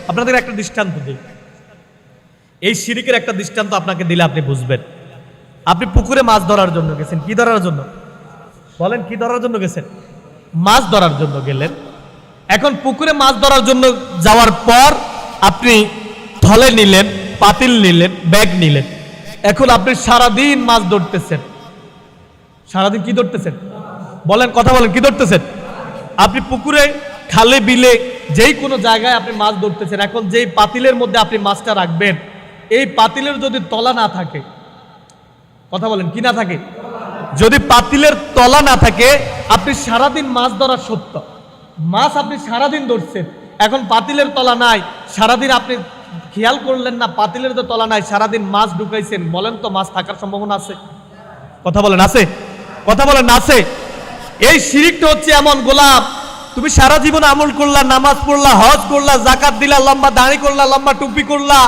আপনাদের একটা দৃষ্টান্ত দিই, এই শিরিকের একটা দৃষ্টান্ত আপনাকে দিলে আপনি বুঝবেন। আপনি পুকুরে মাছ ধরার জন্য গেছেন, কি ধরার জন্য বলেন? কি ধরার জন্য গেছেন? মাছ ধরার জন্য গেলেন। এখন পুকুরে মাছ ধরার জন্য যাওয়ার পর আপনি থলে নিলেন, পাতিল নিলেন, ব্যাগ নিলেন, এখন আপনি সারাদিন মাছ ধরতেছেন। সারাদিন কি ধরতেছেন বলেন? কথা বলেন, কি ধরতেছেন? আপনি পুকুরে, খালে, বিলে, যেই কোনো জায়গায় আপনি মাছ ধরতেছেন। এখন যেই পাতিলের মধ্যে আপনি মাছটা রাখবেন, এই পাতিলের যদি তলা না থাকে, কথা বলেন, কি না থাকে? যদি পাতিলের তলা না থাকে, আপনি সারাদিন মাছ ধরা সত্য, মাছ আপনি সারাদিন ধরছেন, এখন পাতিলের তলা নাই, সারাদিন আপনি খেয়াল করলেন না পাতিলের তো তলা নাই, সারাদিন মাছ ঢুকাইছেন, বলেন তো মাছ থাকার সম্ভাবনা আছে? কথা বলেন, আছে? কথা বলেন, আছে? এই শিরিকটা হচ্ছে এমন গোলাপ, তুমি সারা জীবন আমল করলা, নামাজ পড়লা, হজ করলা, যাকাত দিলা, লম্বা দাড়ি করলা, লম্বা টুপি করলা,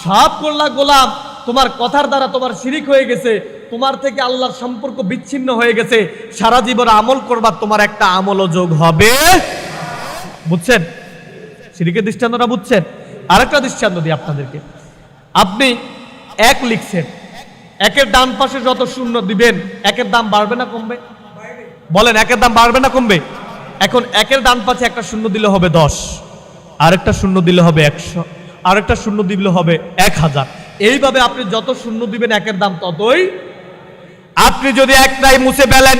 সব করলা গোলাম, তোমার কথার দ্বারা তোমার শিরিক হয়ে গেছে, তোমার থেকে আল্লাহর সম্পর্ক বিচ্ছিন্ন হয়ে গেছে, সারা জীবন আমল করবা, তোমার একটা আমলও যোগ হবে। বুঝছেন শিরিকের দৃষ্টান্তটা? বুঝছেন? আরেকটা দৃষ্টান্ত দিই আপনাদেরকে। আপনি এক লিখছেন, একের ডান পাশে যত শূন্য দিবেন একের দাম বাড়বে না কমবে? বলেন, একের দাম বাড়বে না কমবে? এখন একের ডান পাশে একটা শূন্য দিলে হবে 10, আরেকটা শূন্য দিলে হবে 100, আরেকটা শূন্য দিলে হবে 1000। এইভাবে আপনি যত শূন্য দিবেন একের দাম ততই। আপনি যদি একটাই মুছে ফেলেন,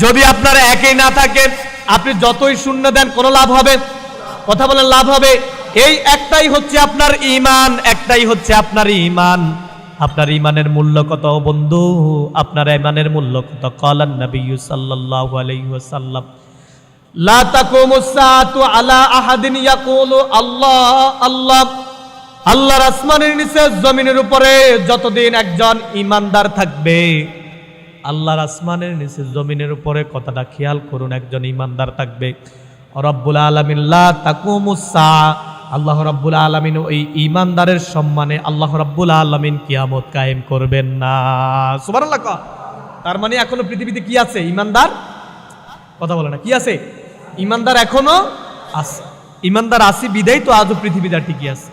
যদি আপনার একই না থাকে, আপনি যতই শূন্য দেন কোনো লাভ হবে? কথা বলেন, লাভ হবে? এই একটাই হচ্ছে আপনার ঈমান, একটাই হচ্ছে আপনার ঈমান। আপনার ঈমানের মূল্য কত বন্ধু? আপনার ঈমানের মূল্য কত? ক্বালান নবী সাল্লাল্লাহু আলাইহি ওয়াসাল্লাম, লা তাকুমুস সাআতু আলা আহাদিন ইয়াকুলু আল্লাহ আল্লাহ। আল্লাহর আসমানের নিচে জমিনের উপরে যতদিন একজন ঈমানদার থাকবে, আল্লাহর আসমানের নিচে জমিনের উপরে, কথাটা খেয়াল করুন, একজন ঈমানদার থাকবে, রব্বুল আলামিন লা তাকুমুস সাআ, আল্লাহ রাব্বুল আলামিন ওই ঈমানদারের সম্মানে আল্লাহ রাব্বুল আলামিন কিয়ামত কায়েম করবেন না। সুবহানাল্লাহ। তার মানে এখনো পৃথিবীতে কি আছে? ঈমানদার। কথা বলে না, কি আছে? ঈমানদার এখনো আছে। ঈমানদার আছে বিদায় তো আজও পৃথিবীটা ঠিকই আছে।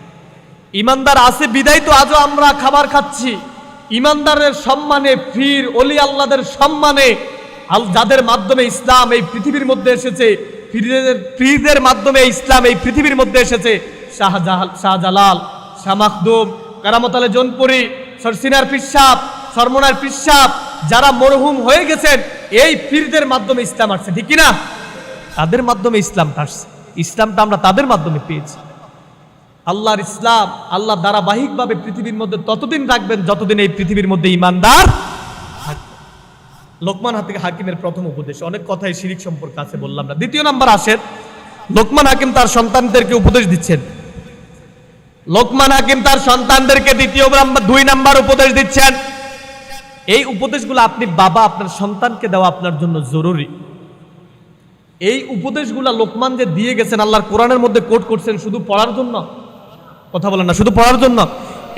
ঈমানদার আছে বিদায় তো আজও আমরা খাবার খাচ্ছি। ঈমানদারের সম্মানে, পীর ওলি আল্লাহদের সম্মানে, যাদের মাধ্যমে ইসলাম এই পৃথিবীর মধ্যে এসেছে, পীরদের মাধ্যমে ইসলাম এই পৃথিবীর মধ্যে এসেছে, শাহজালাল, শাহ মাখদুম, কারামত আলী জৌনপুরি, সরসিনার পিসাব, সরমনার পিসাব, যারা মরহুম হয়ে গেছেন, এই পীরদের মাধ্যমে ইসলাম আসছে, ঠিক কিনা? তাদের মাধ্যমে ইসলামটা আসছে। ইসলামটা আমরা তাদের মাধ্যমে পেয়েছি। আল্লাহর ইসলাম আল্লাহ ধারাবাহিকভাবে পৃথিবীর মধ্যে ততদিন রাখবেন যতদিন এই পৃথিবীর মধ্যে ঈমানদার থাকবে। লোকমান হাকিমের প্রথম উপদেশ, অনেক কথাই শিরিক সম্পর্কে আছে বললাম না। দ্বিতীয় নাম্বার আসেন, লোকমান হাকিম তার সন্তানদেরকে উপদেশ দিচ্ছেন। লোকমান হাকিম তার সন্তানদেরকে 2 নাম্বার উপদেশ দিচ্ছেন। এই উপদেশগুলো আপনি বাবা আপনার সন্তানকে দেওয়া আপনার জন্য জরুরি। এই উপদেশগুলো লোকমান যে দিয়ে গেছেন, আল্লাহর কোরআনের মধ্যে কোট করছেন শুধু পড়ার জন্য? কথা বলেন না, শুধু পড়ার জন্য?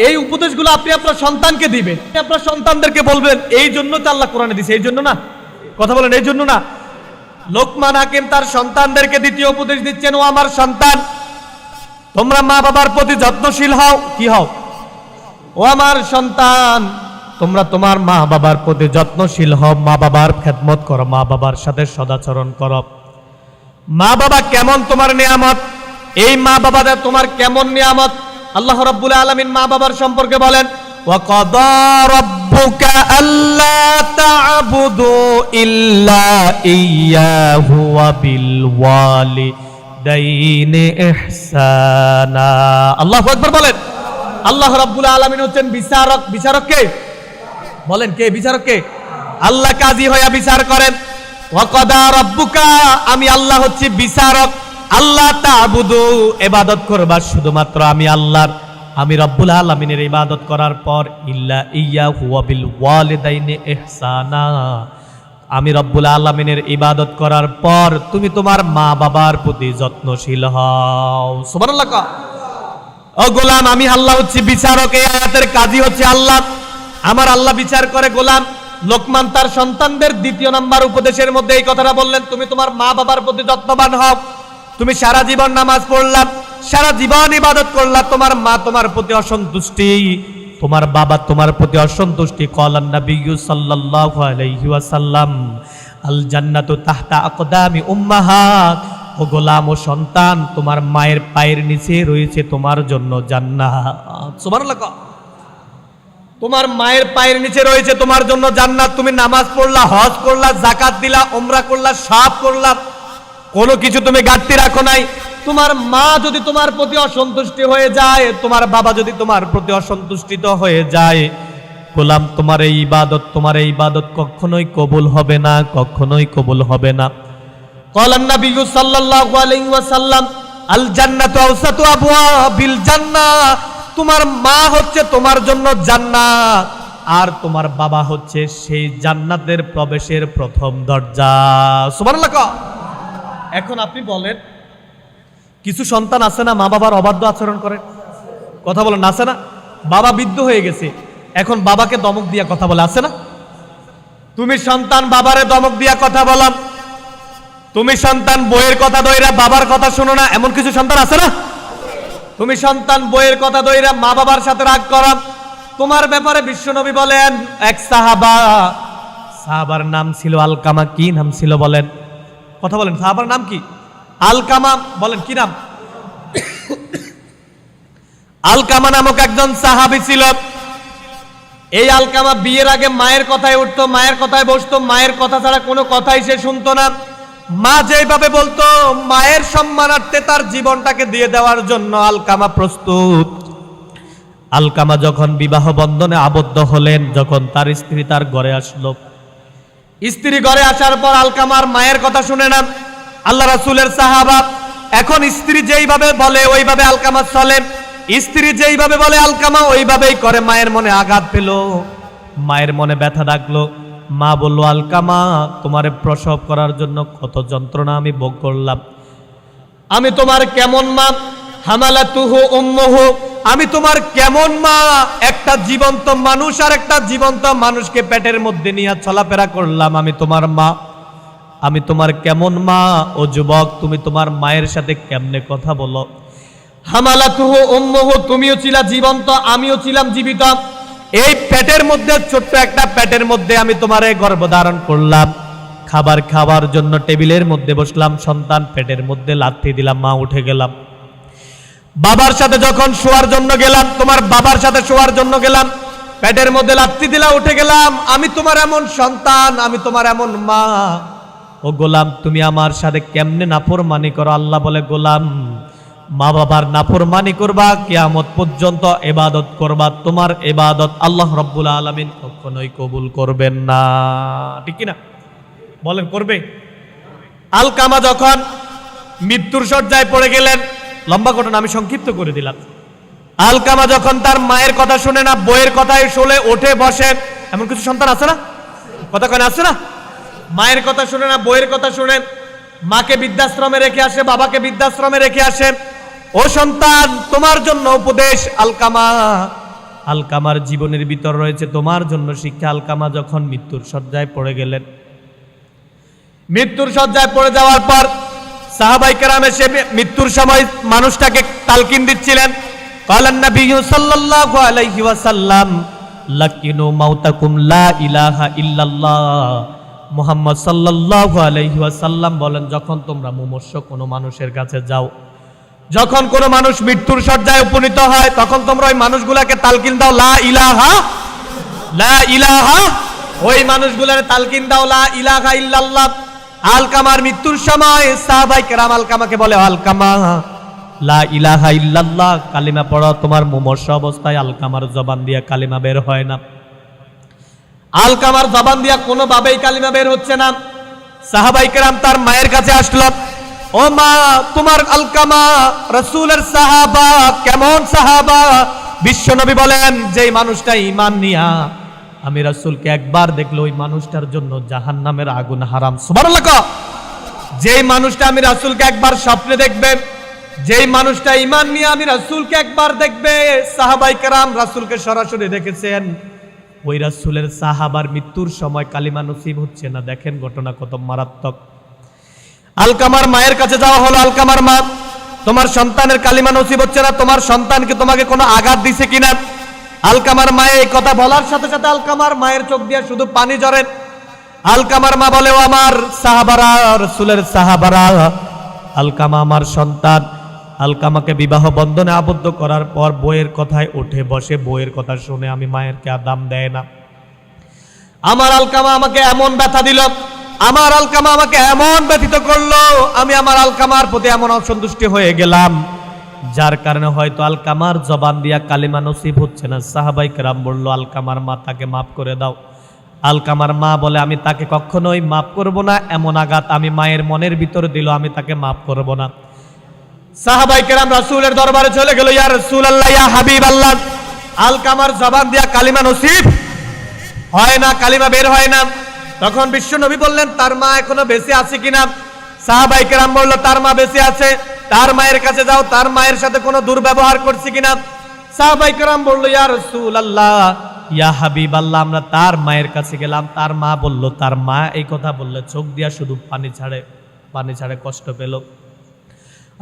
এই উপদেশগুলো আপনি আপনার সন্তানকে দিবেন, আপনার সন্তানদেরকে বলবেন, এই জন্য তো আল্লাহ কোরআনে দিয়েছে, এই জন্য না? কথা বলেন, এই জন্য না? লোকমান হাকিম তার সন্তানদেরকে দ্বিতীয় উপদেশ দিচ্ছেন, ও আমার সন্তান, তোমরা মা বাবার প্রতি যত্নশীল হও। কি হও? ও আমার সন্তান, তোমরা তোমার মা বাবার প্রতি যত্নশীল হও, মা বাবার খেদমত করো, মা বাবার সাথে সদাচরণ করো। মা বাবা কেমন তোমার নিয়ামত, এই মা বাবাটা তোমার কেমন নিয়ামত? আল্লাহ রাব্বুল আলামিন মা বাবার সম্পর্কে বলেন, ওয়া কাদা রাব্বুকা আল্লা তা'বুদু ইল্লা ইয়্যাহু ওয়া বিল ওয়ালিদাইনি ইহসানা। আল্লাহু আকবার বলেন। আল্লাহ রাব্বুল আলামিন হচ্ছেন বিচারক। বিচারক কে? বলেন, কে বিচারক? কে? আল্লাহ কাজী হয়ে বিচার করেন। ওয়া কাদা রাব্বুকা, আমি আল্লাহ হচ্ছি বিচারক। আল্লাহ তা'বুদু, ইবাদত করবা শুধুমাত্র আমি আল্লাহর, আমি রব্বুল আলামিনের ইবাদত করার পর, ইল্লা ইয়্যাহু ওয়া বিল ওয়ালিদাইনি ইহসানা, আমি রব্বুল আলামিনের ইবাদত করার পর তুমি তোমার মা বাবার প্রতি যত্নশীল হও। সুবহানাল্লাহ। ও গোলাম, আমি আল্লাহ হচ্ছি বিচারক। এই আয়াতের কাজী হচ্ছে আল্লাহ। আমার আল্লাহ বিচার করে গোলাম। লোকমান তার সন্তানদের 2 নাম্বার উপদেশের মধ্যে এই কথাটা বললেন, তুমি তোমার মা বাবার প্রতি যত্নবান হও। তুমি সারা জীবন নামাজ পড়লা, সারা জীবন ইবাদত করলা, তোমার মা তোমার প্রতি অসন্তুষ্টি, তোমার বাবা তোমার প্রতি অসন্তুষ্টি। ক্বালান নবী সাল্লাল্লাহু আলাইহি ওয়াসাল্লাম, আল জান্নাতু তাহতা আকদামি উম্মাহাত। ও গোলাম, ও সন্তান, তোমার মায়ের পায়ের নিচে রয়েছে তোমার জন্য জান্নাত। সুবহানাল্লাহ। তোমার মায়ের পায়ের নিচে রয়েছে তোমার জন্য জান্নাত। তুমি নামাজ পড়লা, হজ করলা, যাকাত দিলা, উমরা করলা, সব করলা, কোনো কিছু তুমি ঘাটতি রাখো নাই। তোমার মা যদি তোমার প্রতি অসন্তুষ্টি হয়ে যায়, তোমার বাবা যদি তোমার প্রতি অসন্তুষ্টিত হয়ে যায়, গোলাম, তোমার এই ইবাদত কখনোই কবুল হবে না, কখনোই কবুল হবে না। ক্বালান নবী সাল্লাল্লাহু আলাইহি ওয়াসাল্লাম, আল জান্নাতু আওসাতু আবওয়াবিল জান্নাহ। তোমার মা হচ্ছে তোমার জন্য জান্নাত, আর তোমার বাবা হচ্ছে সেই জান্নাতের প্রবেশের প্রথম দরজা। সুবহানাল্লাহ। এখন আপনি বলেন, কিছু সন্তান আছে না মা বাবার অবাধ্য আচরণ করে? কথা বলেন, আছে না? বাবা বৃদ্ধ হয়ে গেছে, এখন বাবাকে দমক দিয়া কথা বলে, আছে না? তুমি সন্তান বাবারে দমক দিয়া কথা বলাম, তুমি সন্তান বইয়ের কথা দইরা বাবার কথা শোনো না, এমন কিছু সন্তান আছে না? তুমি সন্তান বইয়ের কথা দইরা মা বাবার সাথে রাগ করাম। তোমার ব্যাপারে বিশ্বনবী বলেন, এক সাহাবার নাম ছিল আলকামা। কি নাম ছিল বলেন? কথা বলেন, সাহাবার নাম কি? আলকামা। বলেন কি নাম? আলকামা নামক একজন সাহাবী ছিল। এই আলকামা বিয়ের আগে মায়ের কথায় উঠতো, মায়ের কথায় বসতো, মায়ের কথা ছাড়া কোনো কথাই সে শুনতো না। মা যেভাবে বলতো, মায়ের সম্মানার্থে তার জীবনটাকে দিয়ে দেওয়ার জন্য আলকামা প্রস্তুত। আলকামা যখন বিবাহ বন্ধনে আবদ্ধ হলেন, যখন তার স্ত্রী তার ঘরে আসলো, স্ত্রী ঘরে আসার পর আলকামার মায়ের কথা শুনে না। আল্লাহ রাসূলের সাহাবা, এখন স্ত্রী যেইভাবে বলে ওইভাবে আলকামা চলে, স্ত্রী যেইভাবে বলে আলকামা ওইভাবেই করে। মায়ের মনে আঘাত পেল, মায়ের মনে ব্যথা ডাকলো। মা বলল, আলকামা, তোমারে প্রসব করার জন্য কত যন্ত্রণা আমি ভোগ করলাম। আমি তোমার কেমন মা? হামালাতুহু উম্মুহু, আমি তোমার কেমন মা? একটা জীবন্ত মানুষ আর একটা জীবন্ত মানুষকে পেটের মধ্যে নিয়ে চলাফেরা করলাম, আমি তোমার মা। আমি তোমার কেমন মা? ও যুবক, তুমি তোমার মায়ের সাথে কেমনে কথা বলো? হামালাতুহু উম্মুহু, তুমিও ছিলা জীবন্ত, আমিও ছিলাম জীবিত। এই পেটের মধ্যে, ছোট্ট একটা পেটের মধ্যে আমি তোমারে গর্ভধারণ করলাম। খাবার খাওয়ার জন্য টেবিলের মধ্যে বসলাম, সন্তান পেটের মধ্যে লাথি দিলাম, মা উঠে গেলাম। বাবার সাথে যখন শোয়ার জন্য গেলাম, তোমার বাবার সাথে শোয়ার জন্য গেলাম, পেটের মধ্যে লাথি দিলা, উঠে গেলাম। আমি তোমার এমন সন্তান, আমি তোমার এমন মা। ও গোলাম, তুমি আমার সাথে কেমনে নাফরমানি করো? আল্লাহ বলে, গোলাম, মা বাবার নাফরমানি করবা, কিয়ামত পর্যন্ত ইবাদত করবা, তোমার ইবাদত আল্লাহ রাব্বুল আলামিন কখনোই কবুল করবেন না। ঠিক কি না? বলেন, করবে? আলকামা যখন মৃত্যুর শয্যায় পড়ে গেলেন, লম্বা ঘটনা আমি সংক্ষিপ্ত করে দিলাম। আলকামা যখন তার মায়ের কথা শুনে না, বইয়ের কথাই শুনে ওঠে বসে। এমন কিছু সন্তান আছে না? কথা কেন আছে না? মায়ের কথা শুনে না, বইয়ের কথা শুনে, মাকে বৃদ্ধাশ্রমে রেখে আসে, বাবাকে বৃদ্ধাশ্রমে রেখে আসে। ও সন্তান, তোমার জন্য উপদেশ আলকামা। আলকামার জীবনের ভিতর রয়েছে তোমার জন্য শিক্ষা। আলকামা যখন মৃত্যুর শয্যায় পড়ে গেলেন, মৃত্যুর শয্যায় পড়ে যাওয়ার পর সাহাবায়ে কেরাম এসে মৃত্যুর সময় মানুষটাকে তালকিন দিচ্ছিলেন। ক্বালান নবী সাল্লাল্লাহু আলাইহি ওয়াসাল্লাম, লাকিনু মাউতাকুম লা ইলাহা ইল্লাল্লাহ। মুহাম্মদ সাল্লাল্লাহু আলাইহি ওয়াসাল্লাম বলেন, যখন তোমরা মুমূর্ষ কোনো মানুষের কাছে যাও, যখন কোনো মানুষ মৃত্যুর শয্যায় উপনীত হয়, তখন তোমরা ওই মানুষগুলাকে তালকিন দাও লা ইলাহা, লা ইলাহা। ওই মানুষগুলার তালকিন দাও লা ইলাহা ইল্লাল্লাহ। আলকামার মৃত্যুর সময় সাহাবায়ে কেরাম আলকামাকে বলে, আলকামা, লা ইলাহা ইল্লাল্লাহ কালিমা পড়ো। তোমার মুমূর্ষ অবস্থায় আলকামার জবান দিয়া কালিমা বের হয় না। আলকামার জবান দিয়া কোনোভাবেই কালিমা বের হচ্ছে না। সাহাবায়ে কেরাম তার মায়ের কাছে আসলো, ও মা, তোমার আলকামা রাসূলের সাহাবা, কেমন সাহাবা? বিশ্বনবী বলেন, যেই মানুষটা ঈমান নিয়া আমি রাসূলকে একবার দেখলো, ওই মানুষটার জন্য জাহান্নামের আগুন হারাম। সুবহানাল্লাহ। যেই মানুষটা আমি রাসূলকে একবার স্বপ্নে দেখবে, যেই মানুষটা ঈমান নিয়ে আমি রাসূলকে একবার দেখবে, সাহাবায়ে কেরাম রাসূলকে সরাসরি দেখেছেন, ওই রাসূলের সাহাবার মৃত্যুর সময় কালিমা নসিব হচ্ছে না। দেখেন ঘটনা কত মারাত্মক। আলকামার মায়ের কাছে যাওয়া হলো, আলকামার মা, তোমার সন্তানের কালিমা নসিব হচ্ছে না, তোমার সন্তানকে তোমাকে কোনো আঘাত দিছে কিনা? আলকামার মায়ে এই কথা বলার সাথে সাথে আলকামার মায়ের চোখ দিয়ে শুধু পানি ঝরে। আলকামার মা বলে, ও আমার সাহাবারা, রাসূলের সাহাবারা, আলকামা আমার সন্তান। আলকামাকে বিবাহ বন্ধনে আবদ্ধ করার পর বইয়ের কথায় উঠে বসে, বইয়ের কথা শুনে আমি মায়ের কে দাম দেয় না। আমার আলকামা আমাকে এমন ব্যথা দিল, আমার আলকামা আমাকে এমন ব্যথিত করলো, আমি আমার আলকামার প্রতি এমন অসন্তুষ্টি হয়ে গেলাম, যার কারণে হয়তো আলকামার জবান দিয়া কালিমা নসিব হচ্ছে না। সাহাবায়ে কেরাম বলল, আলকামার মা, তাকে মাফ করে দাও। আলকামার মা বলে, আমি তাকে কখনোই মাফ করব না। এমন আঘাত আমি মায়ের মনের ভিতরে দিল, আমি তাকে মাফ করব না। সাহাবায়ে কেরাম রাসূলের দরবারে চলে গেল, ইয়া রাসূলুল্লাহ, ইয়া হাবিবাল্লাহ, আলকামার জবান দিয়া কালিমা নসিব হয় না, কালিমা বের হয় না। তখন বিশ্বনবী বললেন, তার মা এখনো বেঁচে আছে কিনা? সাহাবায়ে কেরাম বলল তার মা বেঁচে আছে, তার মায়ের কাছে যাও, তার মায়ের সাথে কোনো দুর্ব্যবহার করছে কিনা। সাহাবায়ে কেরাম বলল ইয়া রাসূলুল্লাহ, ইয়া হাবিবাল্লাহ, আমরা তার মায়ের কাছে গেলাম, তার মা বলল, তার মা এই কথা বললে চোখ দিয়া শুধু পানি ছাড়ে, কষ্ট পেল।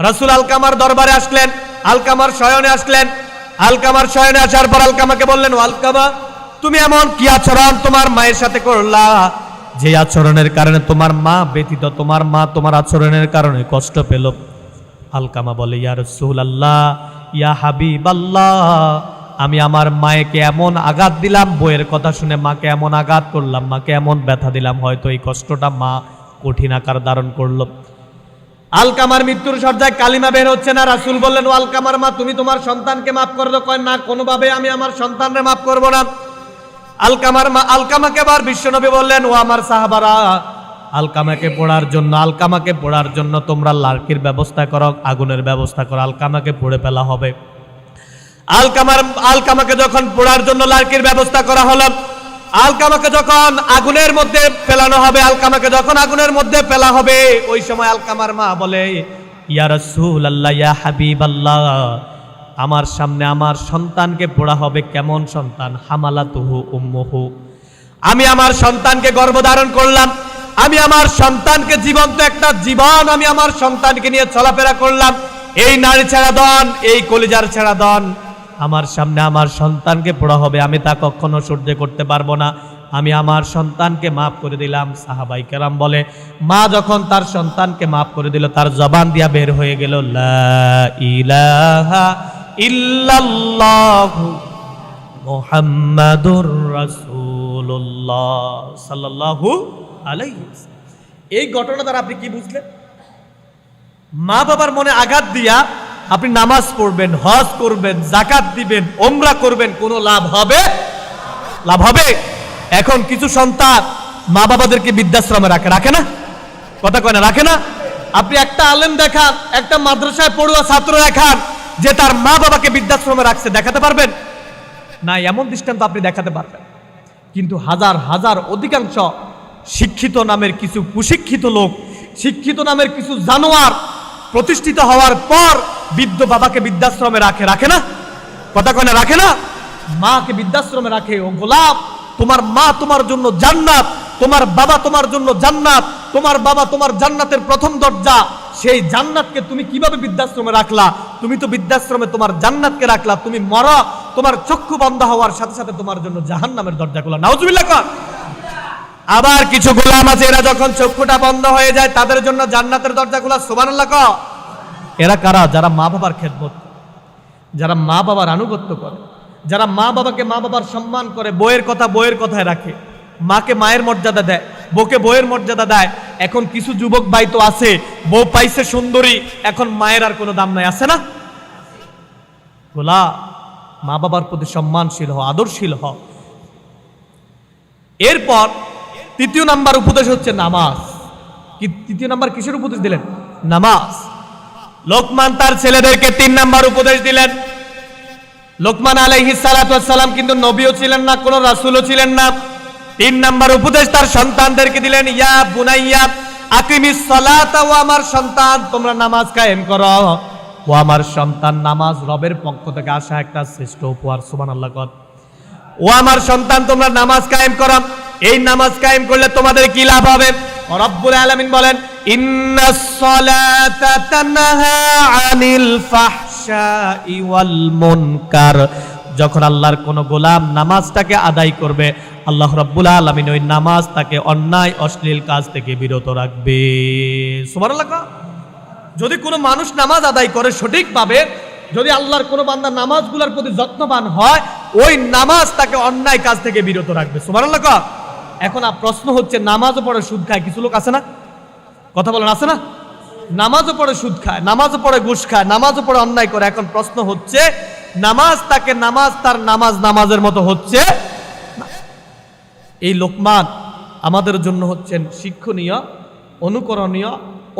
রাসূল আলকামার দরবারে আসলেন, আলকামার শয়নে আসলেন। আলকামার শয়নে আসার পর আলকামাকে বললেন, ও আলকামা, তুমি এমন কি আচরণ তোমার মায়ের সাথে করলা, যে আচরণের কারণে তোমার মা ব্যতীত তোমার মা তোমার আচরণের কারণে কষ্ট পেল। আলকামা বলে, ইয়া রাসূলুল্লাহ, ইয়া হাবিবাল্লাহ, আমি আমার মায়েকে এমন আঘাত দিলাম, বইয়ের কথা শুনে মাকে এমন আঘাত করলাম, মাকে এমন ব্যথা দিলাম, হয়তো এই কষ্টটা মা কঠিন আকার ধারণ করলো। আলকামার মৃত্যুর সজ্জায় কালিমা বের হচ্ছে না। রাসূল বললেন, ও আলকামার মা, তুমি তোমার সন্তানকে মাফ করে দাও। কয়, না, কোনোভাবে আমি আমার সন্তানকে মাফ করব না। আলকামার মা আলকামাকে আবার বিশ্বনবী বললেন, ও আমার সাহাবারা, আলকামাকে পোড়ার জন্য তোমরা লার্কির ব্যবস্থা করো, আগুনের ব্যবস্থা করো, আলকামাকে পুড়ে ফেলা হবে। আলকামাকে যখন পোড়ার জন্য লার্কির ব্যবস্থা করা হলো, আলকামাকে যখন আগুনের মধ্যে ফেলানো হবে, আলকামাকে যখন আগুনের মধ্যে ফেলা হবে, ওই সময় আলকামার মা বলে, ইয়া রাসূলুল্লাহ, ইয়া হাবিবাল্লাহ, আমার সামনে আমার সন্তানকে পোড়া হবে। কেমন সন্তান? হামালাতুহু উম্মুহু, আমি আমার সন্তানকে গর্ভধারণ করলাম, আমি আমার সন্তানকে জীবন্ত একটা জীবন আমি আমার সন্তানকে নিয়ে চলাফেরা করলাম, এই নারী ছেড়া দন, এই কলিজার ছেড়া দন, আমার সামনে আমার সন্তানকে পোড়া হবে, আমি তা কখনো সহ্য করতে পারবো না, আমি আমার সন্তানকে মাফ করে দিলাম। সাহাবায়ে কেরাম বলে, মা যখন তার সন্তানকে মাফ করে দিল, তার জবান দিয়া বের হয়ে গেল, লা ইলাহা ইল্লাল্লাহু মুহাম্মাদুর রাসূলুল্লাহ সাল্লাল্লাহু আলাইহি ওয়াসাল্লাম। এই ঘটনা দ্বারা আপনি কি বুঝলেন? মা বাবার মনে আঘাত দিয়া আপনি নামাজ পড়বেন, হজ করবেন, যাকাত দিবেন, ওমরা করবেন, কোনো লাভ হবে? এখন কিছু সন্তান মা বাবাদেরকে বৃদ্ধাশ্রমে রাখে না? কথা কয় না, রাখে না? আপনি একটা আলেম দেখান, একটা মাদ্রাসায় পড়ুয়া ছাত্র দেখান যে তার মা বাবাকে বৃদ্ধাশ্রমে রাখছে, দেখাতে পারবেন? না, এমন দৃষ্টান্ত আপনি দেখাতে পারবেন। কিন্তু হাজার হাজার অধিকাংশ শিক্ষিত নামের কিছু কুশিক্ষিত লোক, শিক্ষিত নামের কিছু জানোয়ার প্রতিষ্ঠিত হওয়ার পর বৃদ্ধ বাবাকে বৃদ্ধাশ্রমে রাখে না? কথা কয় না, রাখে না? মাকে বৃদ্ধাশ্রমে রাখে। ও গোলাম, তোমার মা তোমার জন্য জান্নাত, তোমার বাবা তোমার জন্য জান্নাত, তোমার বাবা তোমার জান্নাতের প্রথম দরজা, সেই জান্নাতকে তুমি কিভাবে বৃদ্ধাশ্রমে রাখলা? তুমি তো বৃদ্ধাশ্রমে তোমার জান্নাতকে রাখলা, তুমি মরা, তোমার চক্ষু বন্ধ হওয়ার সাথে সাথে তোমার জন্য জাহান্নামের দরজা খোলা। নাউজুবিল্লাহ। আবার কিছু গোলাম আছে, এরা যখন চক্ষুটা বন্ধ হয়ে যায় তাদের জন্য জান্নাতের দরজা খোলা। সুবহানাল্লাহ। এরা কারা? যারা মা বাবার খেদমত, যারা মা বাবার আনুগত্য করে, যারা মা বাবাকে মা বাবার সম্মান করে, বইয়ের কথা বইয়ের কথায় রাখে, মাকে মায়ের মর্যাদা দেয়, বউকে বউয়ের মর্যাদা দেয়। এখন কিছু যুবক ভাই তো আছে, বউ পাইছে সুন্দরী, এখন মায়ের আর কোনো দাম নাই, আছে না? গোলা, মা বাবার প্রতি সম্মানশীল হও, আদরশীল হও। এরপর তৃতীয় নাম্বার উপদেশ হচ্ছে নামাজ। কি তৃতীয় নাম্বার কিসের উপদেশ দিলেন? নামাজ। লোকমান তার ছেলেদেরকে 3 নাম্বার উপদেশ দিলেন। লোকমান আলাইহিস সালাতু ওয়াস সালাম কিন্তু নবীও ছিলেন না, কোন রাসূলও ছিলেন না। 3 নাম্বার উপদেশ তার সন্তানদেরকে দিলেন, ইয়া বুনাইয়া আকিমিস সালাতা, ও আমার সন্তান তোমরা নামাজ কায়েম করো। ও আমার সন্তান, নামাজ রবের পক্ষ থেকে আসা একটা শ্রেষ্ঠ উপহার। সুবহানাল্লাহ। ও আমার সন্তান, তোমরা নামাজ কায়েম করো। এই নামাজ কায়েম করলে তোমাদের কি লাভ হবে? রব্বুল আলামিন বলেন, ইন্নাস সালাতা তানহা আনিল ফাহশাই ওয়াল মুনকার। যখন আল্লাহর কোন গোলাম নামাজটাকে আদায় করবে, আল্লাহ রাব্বুল আলামিন ওই নামাজ তাকে অন্যায় অশ্লীল কাজ থেকে বিরত রাখবে। সুবহানাল্লাহ। যদি কোনো মানুষ নামাজ আদায় করে সঠিকভাবে, যদি আল্লাহর কোনো বান্দা নামাজগুলোর প্রতি যত্নবান হয়, ওই নামাজ তাকে অন্যায় কাজ থেকে বিরত রাখবে। সুবহানাল্লাহ। এখন প্রশ্ন হচ্ছে, নামাজও পড়ে সুদ খায় কিছু লোক, আছে না? কথা বলেন, আছে না? নামাজও পড়ে সুদ খায়, নামাজও পড়ে ঘুষ খায়, নামাজও পড়ে অন্যায় করে। এখন প্রশ্ন হচ্ছে, নামাজ তাকে তার নামাজের মতো হচ্ছে? এই লোকমান আমাদের জন্য হচ্ছেন শিক্ষণীয়, অনুকরণীয়,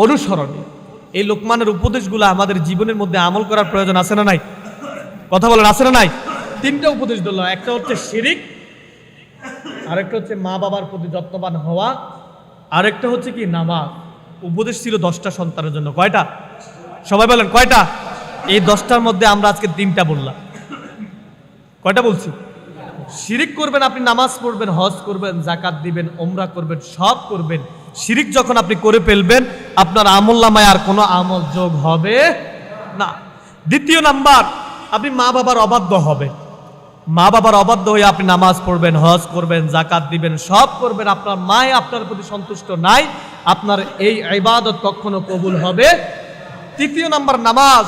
অনুসরণীয়। এই লোকমানের উপদেশগুলো আমাদের জীবনের মধ্যে আমল করার প্রয়োজন আছে না নাই? কথা বলেন, আছে না নাই? 3টা উপদেশ দিল। একটা হচ্ছে শিরিক, আরেকটা হচ্ছে মা বাবার প্রতি যত্নবান হওয়া, আরেকটা হচ্ছে কি নামাজ। উপদেশ ছিল 10টা সন্তানের জন্য। কয়টা? সবাই বলেন কয়টা? এই 10টার মধ্যে আমরা আজকে 3টা বললাম। কয়টা বলছি? শিরিক করবেন, আপনি নামাজ পড়বেন, হজ করবেন, যাকাত দিবেন, ওমরা করবেন, সব করবেন। শিরিক যখন আপনি করে ফেলবেন, আপনার আমলনামায় আর কোনো আমল যোগ হবে না। দ্বিতীয় নাম্বার, আপনি মা বাবার অবাধ্য হবেন। মা বাবার অবাধ্য হয়ে আপনি নামাজ পড়বেন, হজ করবেন, যাকাত দিবেন, সব করবেন, আপনার মায় আপনার প্রতি সন্তুষ্ট নাই, আপনার এই ইবাদত কখনো কবুল হবে। তৃতীয় নাম্বার নামাজ।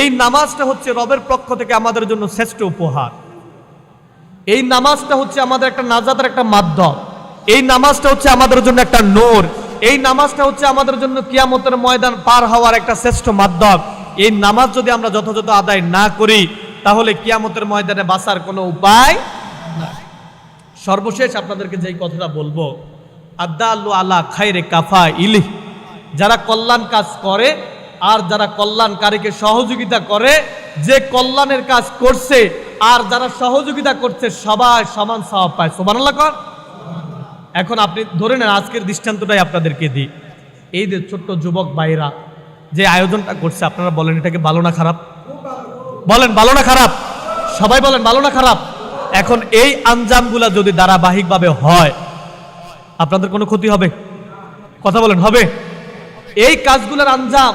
এই নামাজটা হচ্ছে রবের পক্ষ থেকে আমাদের জন্য শ্রেষ্ঠ উপহার। এই নামাজটা হচ্ছে আমাদের একটা নাজাতের একটা মাধ্যম। এই নামাজটা হচ্ছে আমাদের জন্য একটা নূর। এই নামাজটা হচ্ছে আমাদের জন্য কিয়ামতের ময়দান পার হওয়ার একটা শ্রেষ্ঠ মাধ্যম। এই নামাজ যদি আমরা যথাযথ আদায় না করি, তাহলে কিয়ামতের ময়দানে বাঁচার কোনো উপায় নাই। সর্বশেষ আপনাদেরকে যেই কথাটা বলবো, আদাল্লু আলা খায়রে কাফা ইলি, যারা কল্যাণ কাজ করে আর যারা কল্যাণকারীকে সহযোগিতা করে, যে কল্যাণের কাজ করছে আর যারা সহযোগিতা করছে সবাই সমান সওয়াব পায়। সুবহানাল্লাহ কর। এখন আপনি ধরে নেন, আজকের দৃষ্টান্তটাই আপনাদেরকে দিই। এই যে ছোট্ট যুবক ভাইরা যে আয়োজনটা করছে, আপনারা বলেন এটাকে ভালো না খারাপ? বলেন ভালো না খারাপ? সবাই বলেন ভালো না খারাপ? এখন এই আঞ্জামগুলা যদি ধারাবাহিকভাবে হয়, আপনাদের কোনো ক্ষতি হবে? কথা বলেন, হবে? এই কাজগুলোর আঞ্জাম,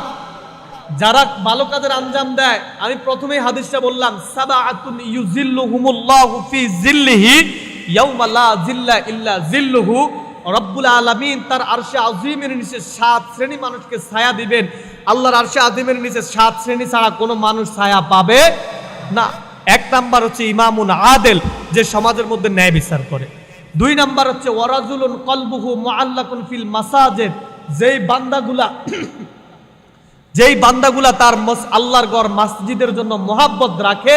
যারা ভালো কাজের আঞ্জাম দেয়, আমি প্রথমেই হাদিসটা বললাম, সাবাআতুন ইউজিল্লুহুমুল্লাহু ফি জিল্লিহি ইয়াউমা লা জিল্লা ইল্লা জিল্লুহু। রব্বুল আলামিন তার আরশে আজিমের নিচে 7 শ্রেণী মানুষকে ছায়া দিবেন। আল্লাহর আরশে আজিমের নিচে 7 শ্রেণী ছাড়া কোনো মানুষ ছায়া পাবে না। 1 নাম্বার হচ্ছে ইমামুন আদেল, যে সমাজের মধ্যে ন্যায় বিচার করে। 2 নাম্বার হচ্ছে ওয়ারাজুলুন কলবুহু মুআল্লাকুন ফিল মাসাজিদ, যেই বান্দাগুলা তার আল্লাহর ঘর মসজিদের জন্য মোহাব্বত রাখে,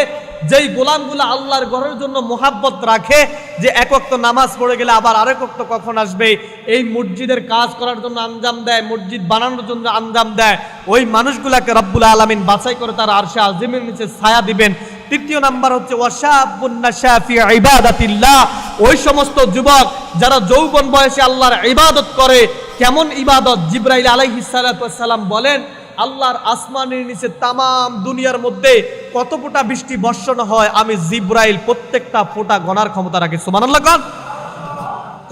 যেই গোলামগুলা আল্লাহর ঘরের জন্য মোহাব্বত রাখে, যে এক ওয়াক্ত নামাজ পড়ে গেলে আবার আরেক ওয়াক্ত কখন আসবে এই মসজিদের কাজ করার জন্য আঞ্জাম দেয়, মসজিদ বানানোর জন্য আঞ্জাম দেয়, ওই মানুষগুলাকে রব্বুল আলামিন বাছাই করে তার আরশে আজিমের নিচে ছায়া দিবেন। 3 নাম্বার হচ্ছে ওয়াশাবুন নাশা ফি ইবাদাতিল্লাহ, ওই সমস্ত যুবক যারা যৌবন বয়সে আল্লাহর ইবাদত করে। কেমন ইবাদত? জিবরাইল আলাইহিস সালাতু ওয়াস সালাম বলেন, আল্লাহর আসমানের নিচে তামাম দুনিয়ার মধ্যে কত ফোঁটা বৃষ্টি বর্ষণ হয়, আমি জিবরাইল প্রত্যেকটা ফোঁটা গণার ক্ষমতা রাখি। সুবহানাল্লাহ।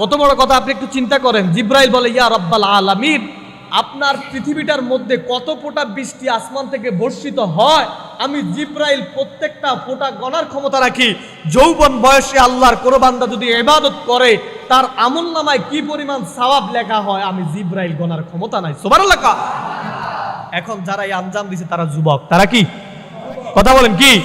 কত বড় কথা আপনি একটু চিন্তা করেন। জিবরাইল বলে, ইয়া রাব্বাল আলামিন, আপনার পৃথিবীটার মধ্যে কত ফোঁটা বৃষ্টি আসমান থেকে বর্ষিত হয়, আমি জিবরাইল প্রত্যেকটা ফোঁটা গণার ক্ষমতা রাখি। যৌবন বয়সে আল্লাহর কোন বান্দা যদি ইবাদত করে, তার আমলনামায় কি পরিমাণ সওয়াব লেখা হয়, আমি জিবরাইল গণার ক্ষমতা নাই। সুবহানাল্লাহ। এখন যারা এই আঞ্জাম দিছে তারা যুবক, তারা কি? কথা বলেন কি?